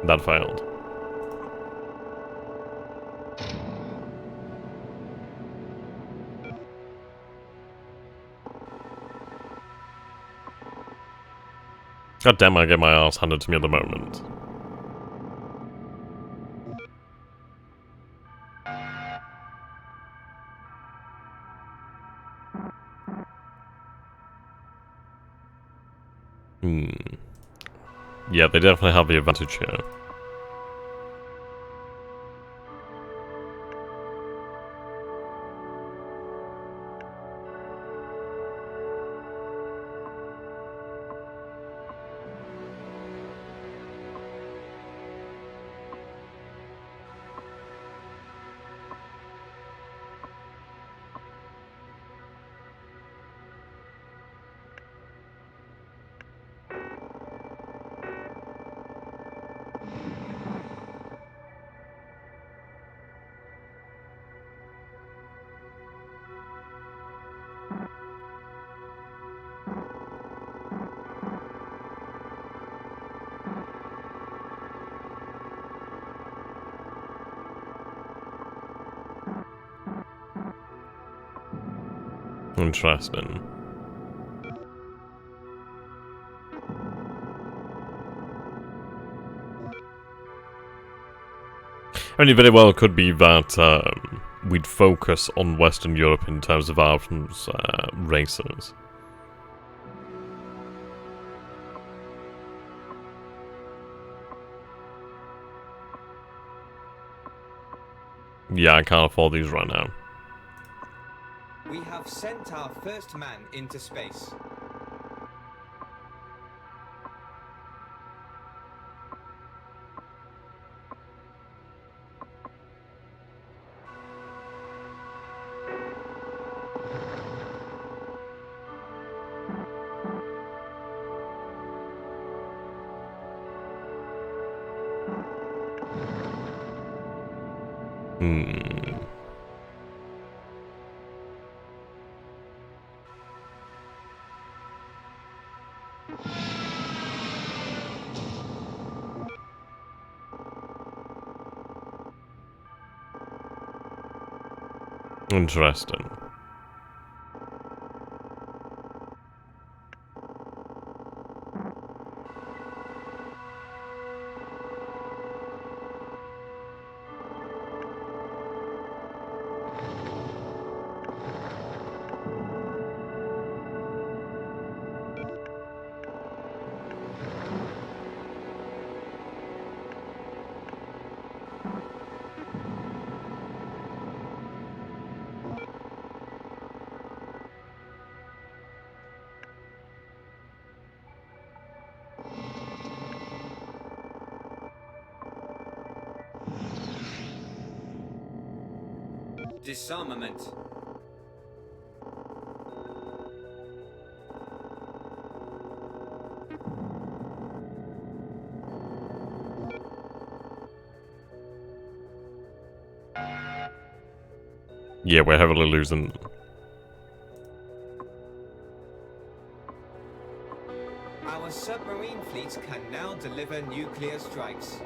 That failed. God damn, I get my ass handed to me at the moment. Yeah, they definitely have the advantage here. Interesting. I mean, it very well could be that we'd focus on Western Europe in terms of our races. Yeah, I can't afford these right now. We have sent our first man into space. Interesting. Disarmament. Yeah, we're heavily losing. Our submarine fleets can now deliver nuclear strikes.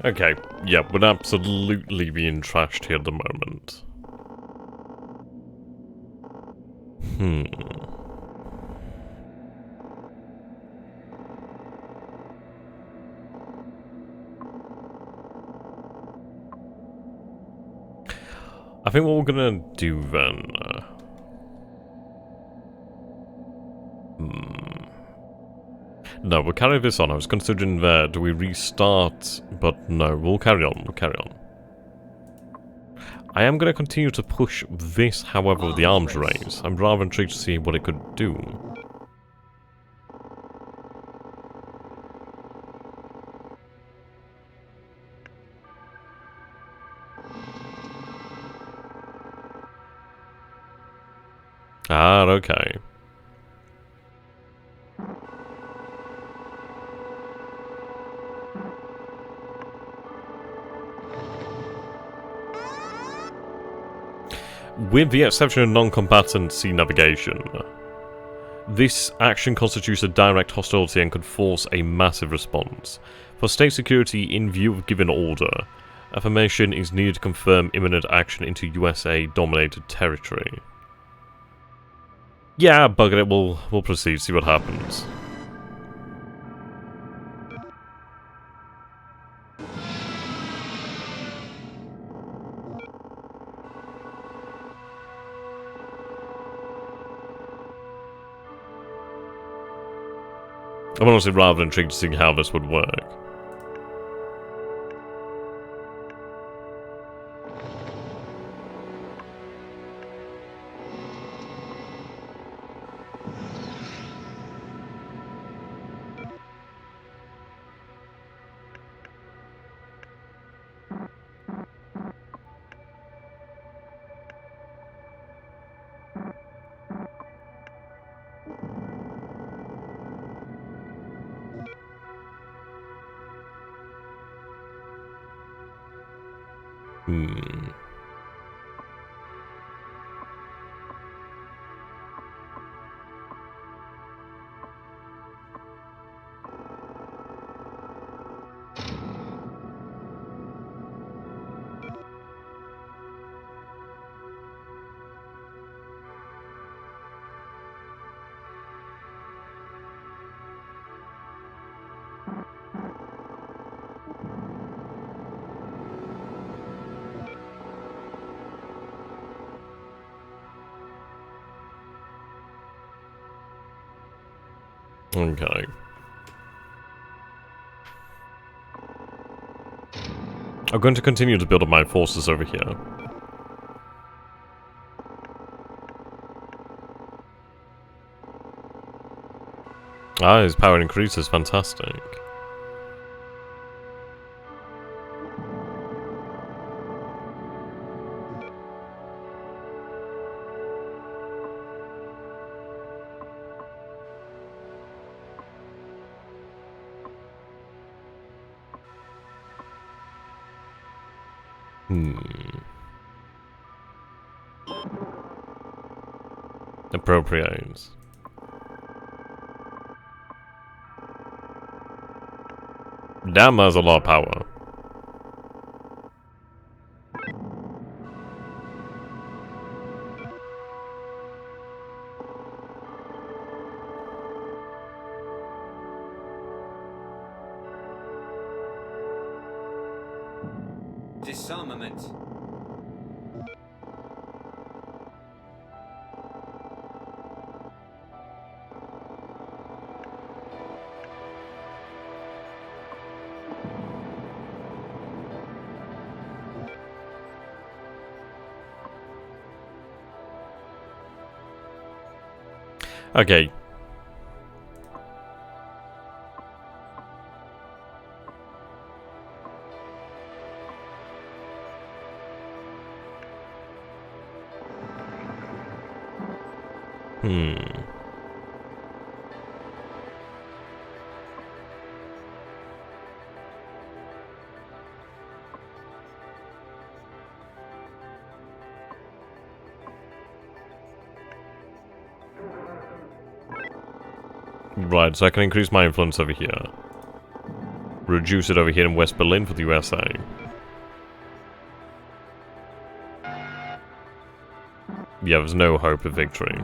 Okay, yeah, we're absolutely being trashed here at the moment. I think what we're gonna do then... No, we'll carry this on. I was considering there, do we restart? But no, we'll carry on, we'll carry on. I am gonna continue to push this, however, with the arms race. I'm rather intrigued to see what it could do. Ah, okay. With the exception of non-combatant sea navigation, this action constitutes a direct hostility and could force a massive response. For state security in view of given order, affirmation is needed to confirm imminent action into USA-dominated territory. Yeah, bugger it, we'll proceed, see what happens. I'm honestly rather intrigued to see how this would work. Okay. I'm going to continue to build up my forces over here. Ah, his power increases, fantastic. Appropriate. Damn, that's a lot of power. Disarmament. Okay. Right, so I can increase my influence over here. reduce it over here in West Berlin for the USA. Yeah, there's no hope of victory.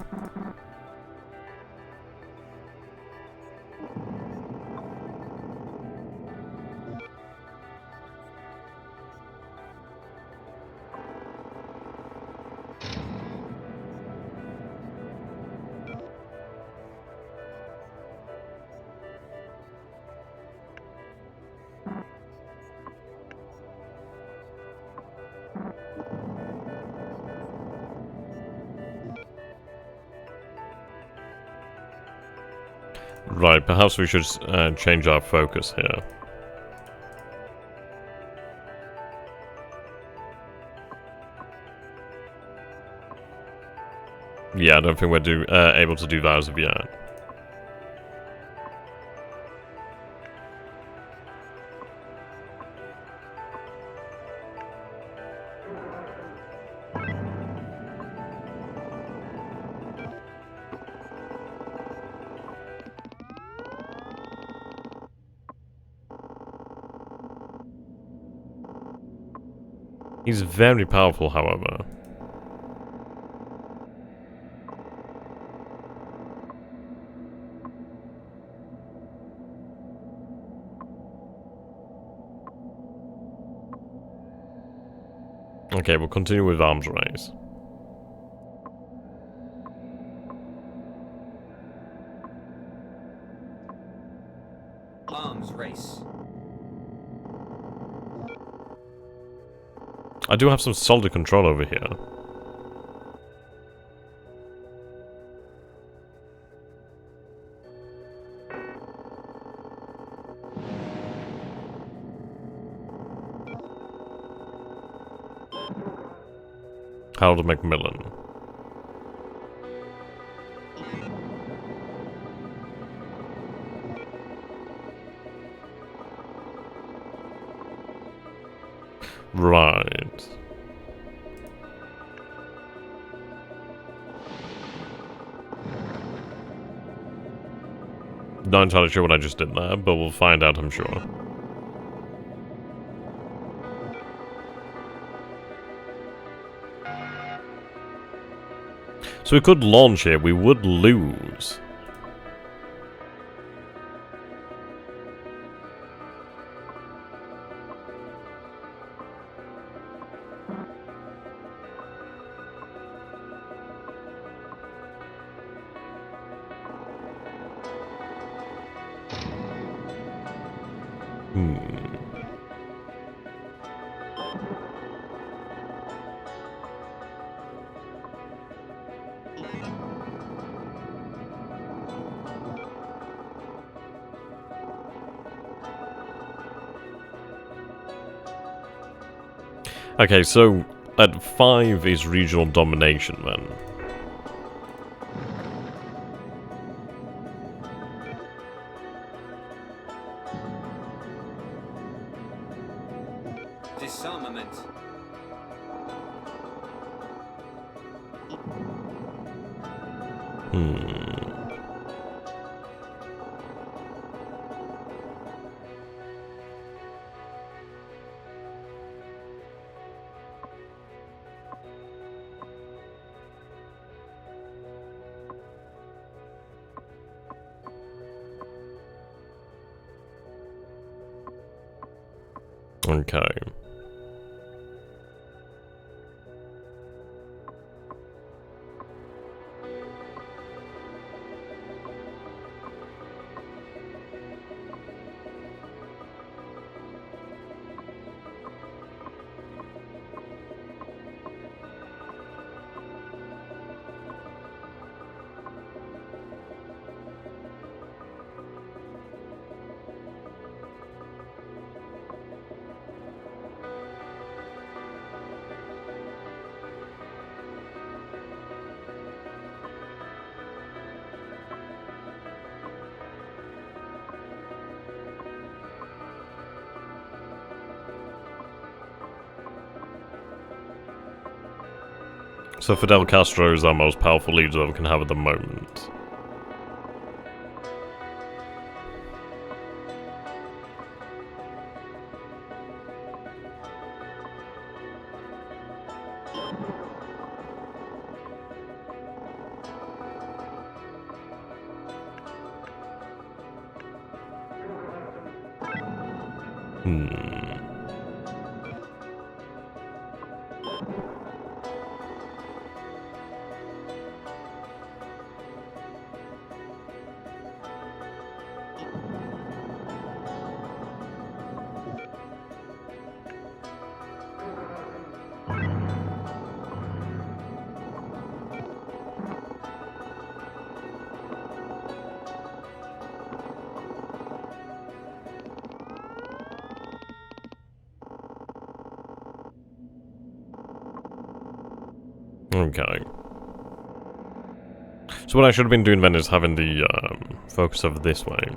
Right, perhaps we should change our focus here. Yeah, I don't think we're able to do that as of yet. He's very powerful, however. Okay, we'll continue with arms race. Arms race. I do have some solid control over here. Harold Macmillan. Right. Not entirely sure what I just did there, but we'll find out, I'm sure. So we could launch here, we would lose. Okay, so at 5 is regional domination then. Disarmament. Okay. So Fidel Castro is our most powerful leader we can have at the moment. Hmm. Okay. So what I should have been doing then is having the focus over this way.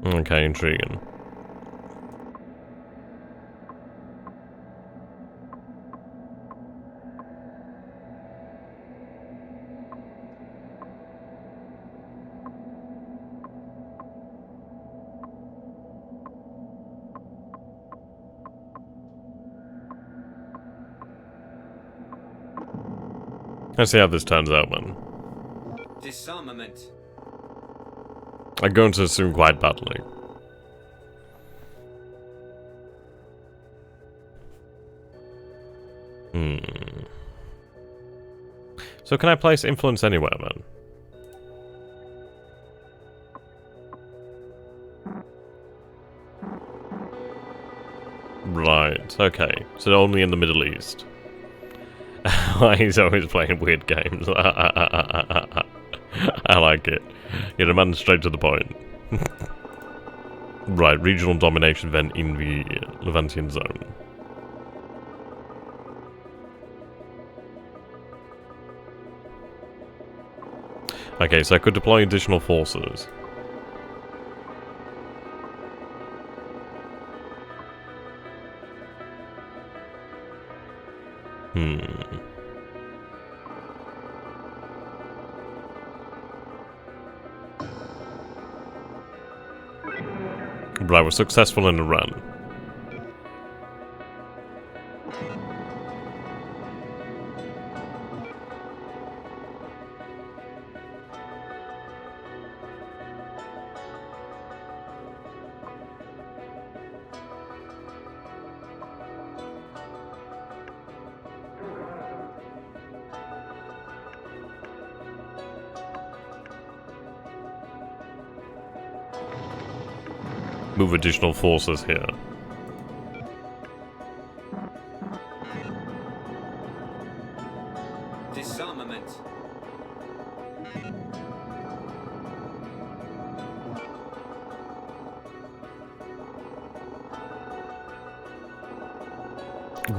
Okay, intriguing. Let's see how this turns out, man. Disarmament. I'm going to assume quite badly. So can I place influence anywhere, man? Right, okay. So only in the Middle East. He's always playing weird games. I like it. Get a man straight to the point. Right, regional domination then in the Levantian zone. Okay, so I could deploy additional forces. Right, we're successful in the run. Move additional forces here. Disarmament.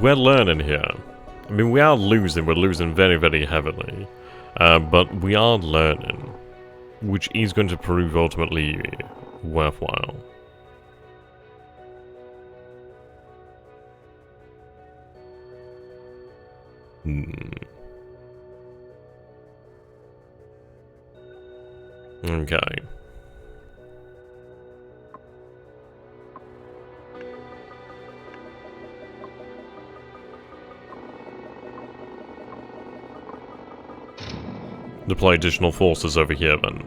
We're learning here. I mean, we are losing. We're losing very, very heavily. But we are learning. Which is going to prove ultimately worthwhile. Okay. Deploy additional forces over here then.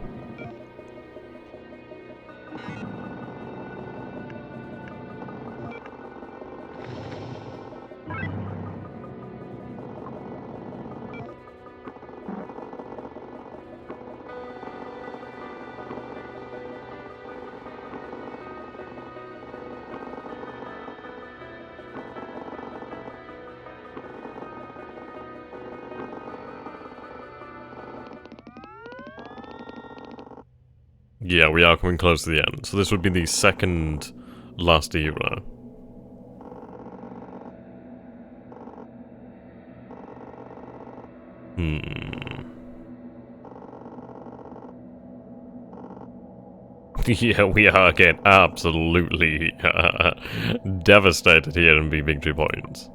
Yeah, we are coming close to the end. So this would be the second last era. Yeah, we are getting absolutely devastated here in the victory points.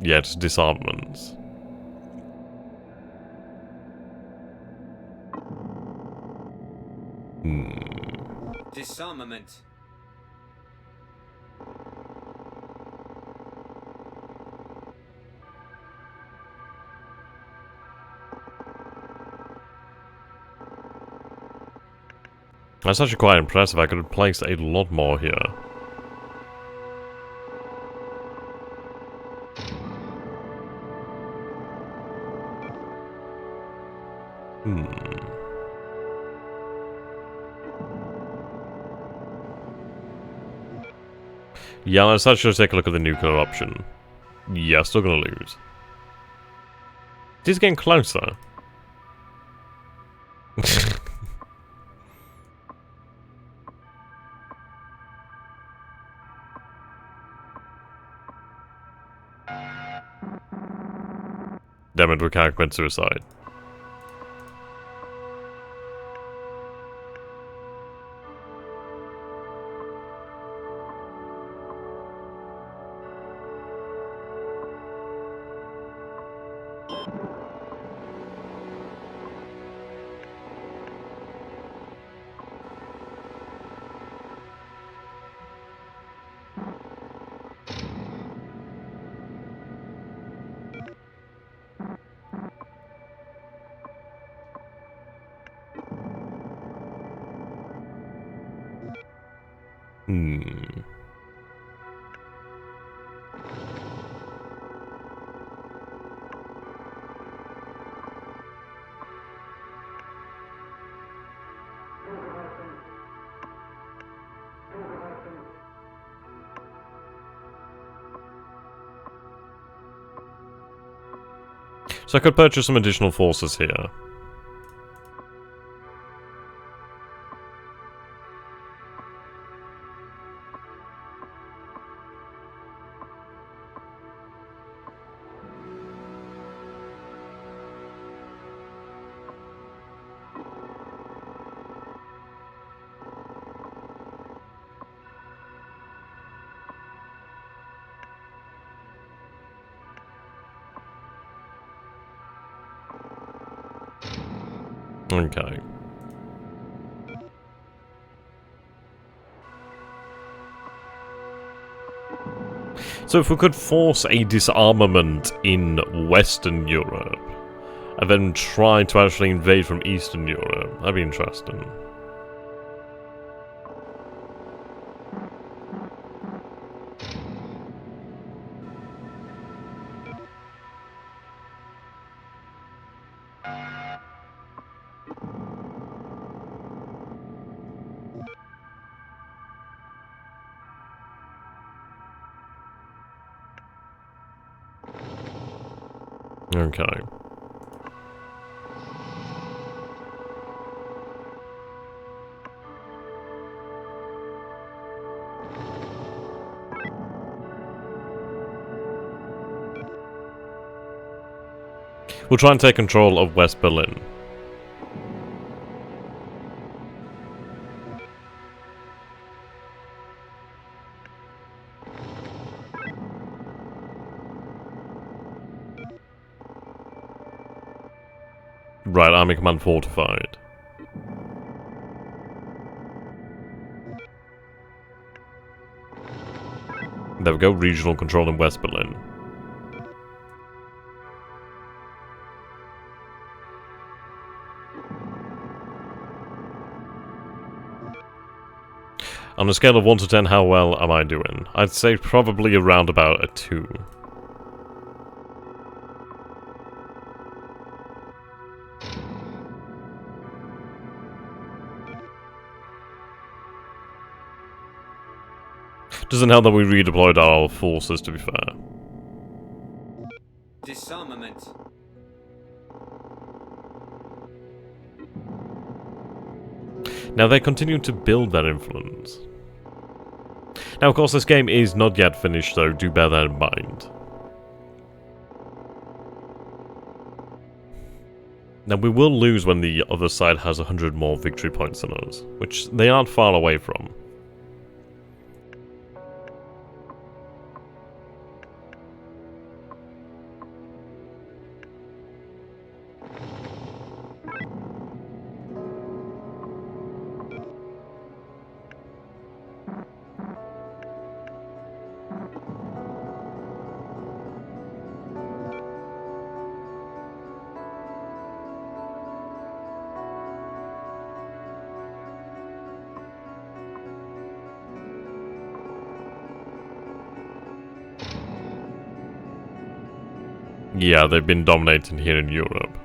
Yet disarmaments. Disarmament. That's actually quite impressive. I could have placed a lot more here. Yeah, let's actually take a look at the nuclear option. Yeah, still gonna lose. He's getting closer. Damn it, we can't commit suicide. So I could purchase some additional forces here. Okay. So if we could force a disarmament in Western Europe, and then try to actually invade from Eastern Europe, that'd be interesting. Okay. We'll try and take control of West Berlin. Right, Army Command fortified. There we go, regional control in West Berlin. On a scale of 1 to 10, how well am I doing? I'd say probably around about a 2. Doesn't help that we redeployed our forces, to be fair. Disarmament. Now they continue to build their influence. Now of course this game is not yet finished, so do bear that in mind. Now, we will lose when the other side has 100 more victory points than us, which they aren't far away from. Yeah, they've been dominating here in Europe.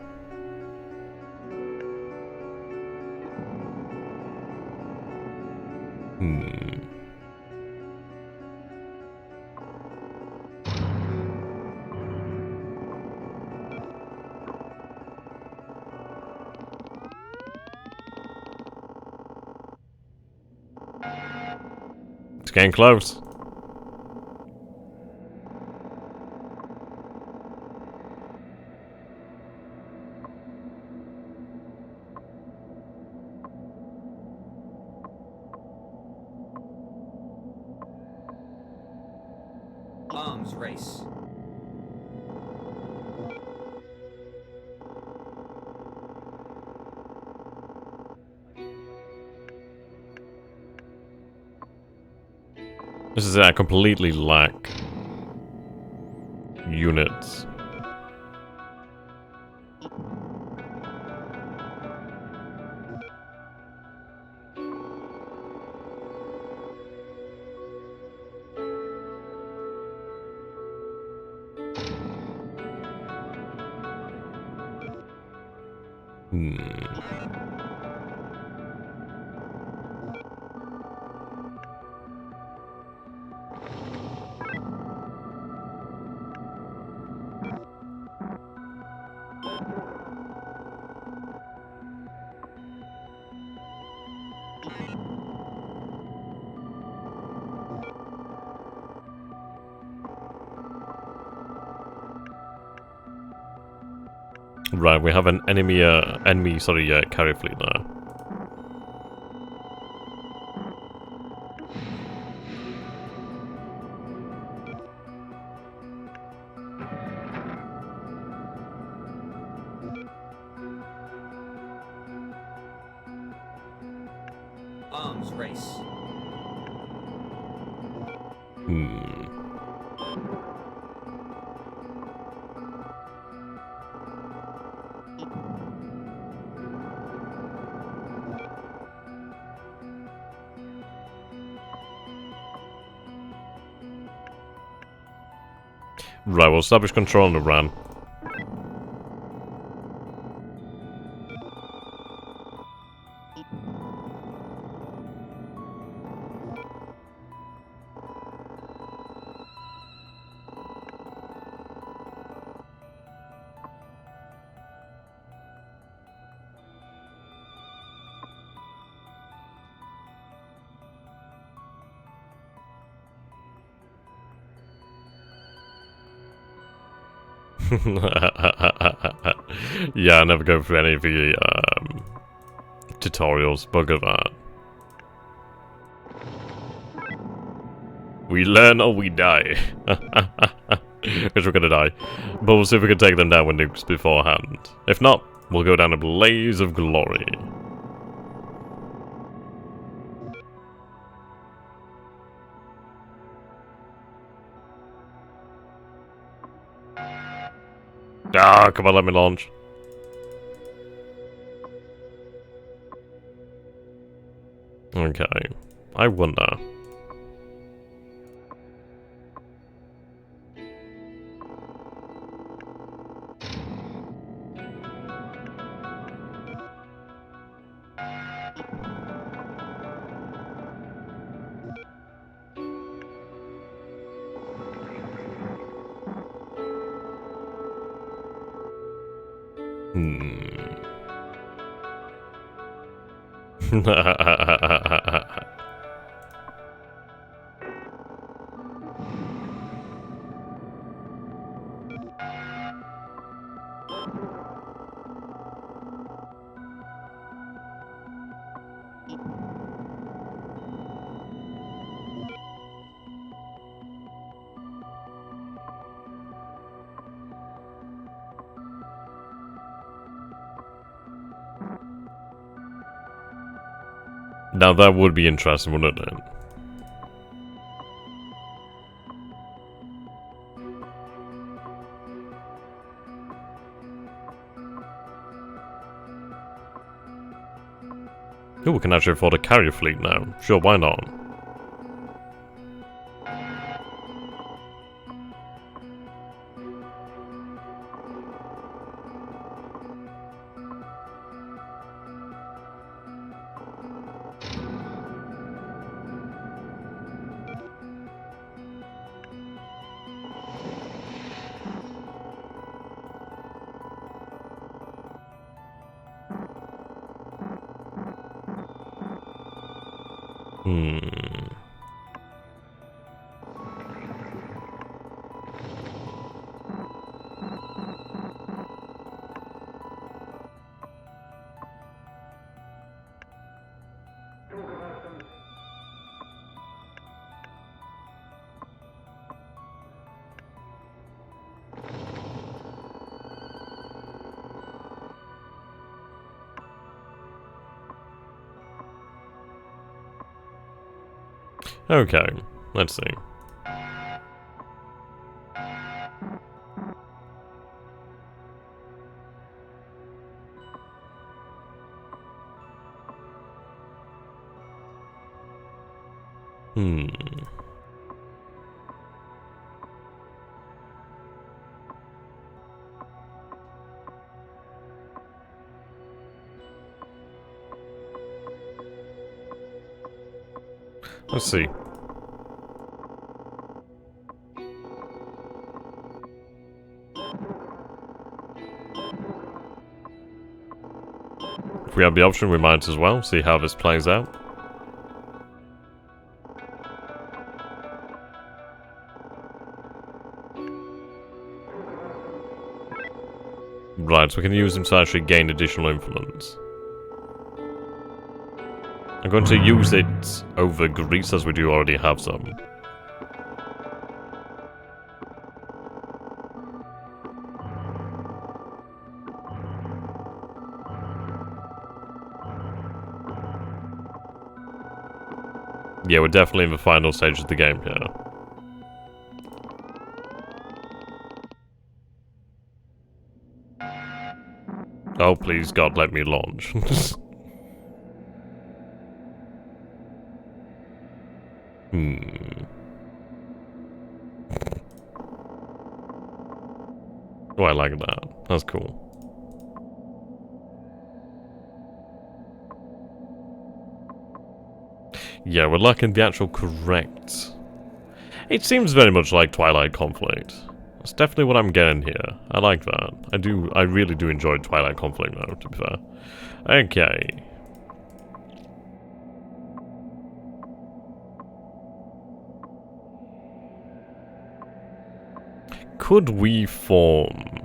It's getting close. Arms race. This is I completely lack units. Right, we have an enemy carrier fleet now. Arms race. Right, we'll establish control on Iran. Yeah, I never go through any of the tutorials. Bugger that. We learn or we die. Because we're gonna die. But we'll see if we can take them down with nukes beforehand. If not, we'll go down a blaze of glory. Ah, come on, let me launch. Okay. I wonder. Now that would be interesting, wouldn't it? Oh, we can actually afford a carrier fleet now. Sure, why not? Okay, let's see. Let's see. If we have the option, we might as well see how this plays out. Right, so we can use them to actually gain additional influence. I'm going to use it over Greece as we do already have some. Yeah, we're definitely in the final stage of the game here. Oh, please, God, let me launch. Oh, I like that. That's cool. Yeah, we're lacking the actual correct... It seems very much like Twilight Conflict. That's definitely what I'm getting here. I like that. I really do enjoy Twilight Conflict now, to be fair. Okay. Could we form...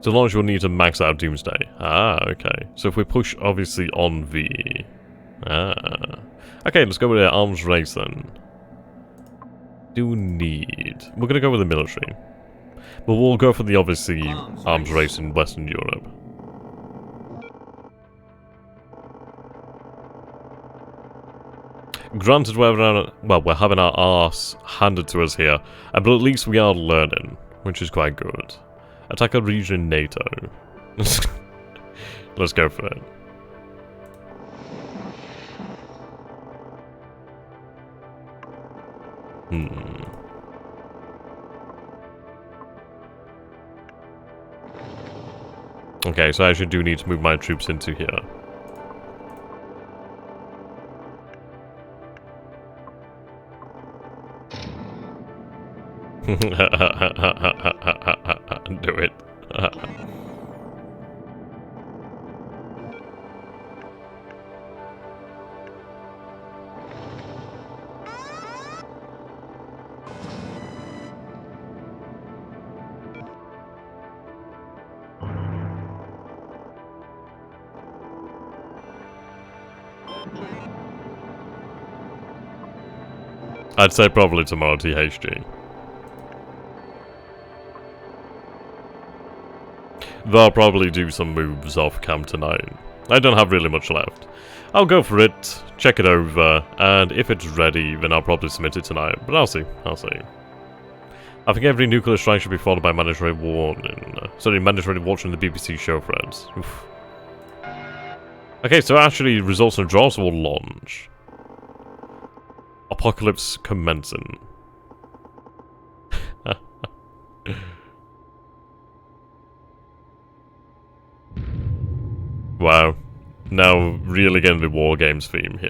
So long as you'll need to max out Doomsday. Ah, okay. So if we push, obviously, on the... Ah. Okay, let's go with the arms race then. Do need... We're gonna go with the military. But we'll go for the, obviously, arms race in Western Europe. Granted, we're having our arse handed to us here, but at least we are learning, which is quite good. Attack a region NATO. Let's go for it. Okay, so I actually do need to move my troops into here. Do it. I'd say probably tomorrow, THG. They'll probably do some moves off cam tonight. I don't have really much left. I'll go for it, check it over, and if it's ready, then I'll probably submit it tonight. But I'll see. I think every nuclear strike should be followed by mandatory warning. Mandatory watching the BBC show, friends. Oof. Okay, so actually, results and draws will launch. Apocalypse commencing. Wow. Now, really getting the war games theme here.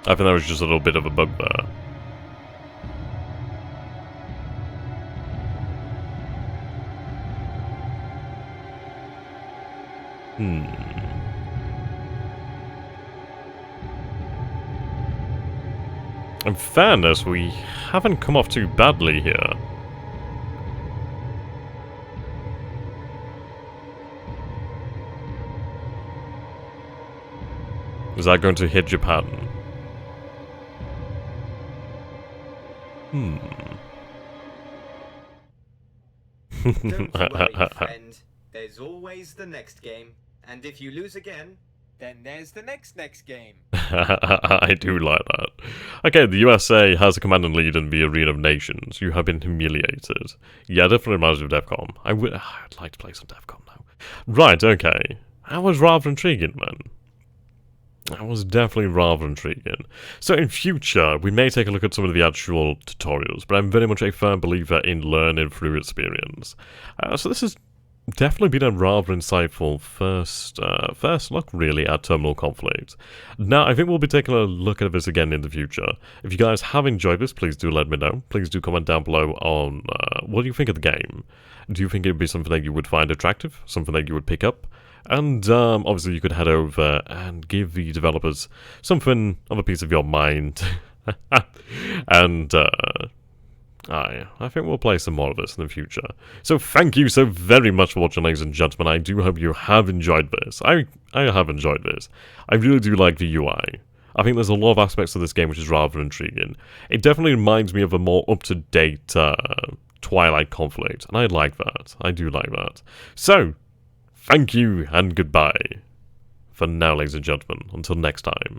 I think that was just a little bit of a bug there. In fairness, we haven't come off too badly here. Is that going to hit Japan? Don't worry, friend. There's always the next game. And if you lose again, then there's the next game. I do like that. Okay, the USA has a command and lead in the Arena of Nations. You have been humiliated. Yeah, definitely reminds me of DEFCON. I'd like to play some DEFCON now. Right, okay. That was rather intriguing, man. That was definitely rather intriguing. So in future, we may take a look at some of the actual tutorials, but I'm very much a firm believer in learning through experience. So this has definitely been a rather insightful first look, really, at Terminal Conflict. Now, I think we'll be taking a look at this again in the future. If you guys have enjoyed this, please do let me know. Please do comment down below on what do you think of the game. Do you think it would be something that you would find attractive? Something that you would pick up? And obviously you could head over and give the developers something of a piece of your mind. And I think we'll play some more of this in the future. So thank you so very much for watching, ladies and gentlemen. I do hope you have enjoyed this. I have enjoyed this. I really do like the UI. I think there's a lot of aspects of this game which is rather intriguing. It definitely reminds me of a more up-to-date Twilight Conflict, and I like that. I do like that. So, thank you and goodbye. For now, ladies and gentlemen, until next time.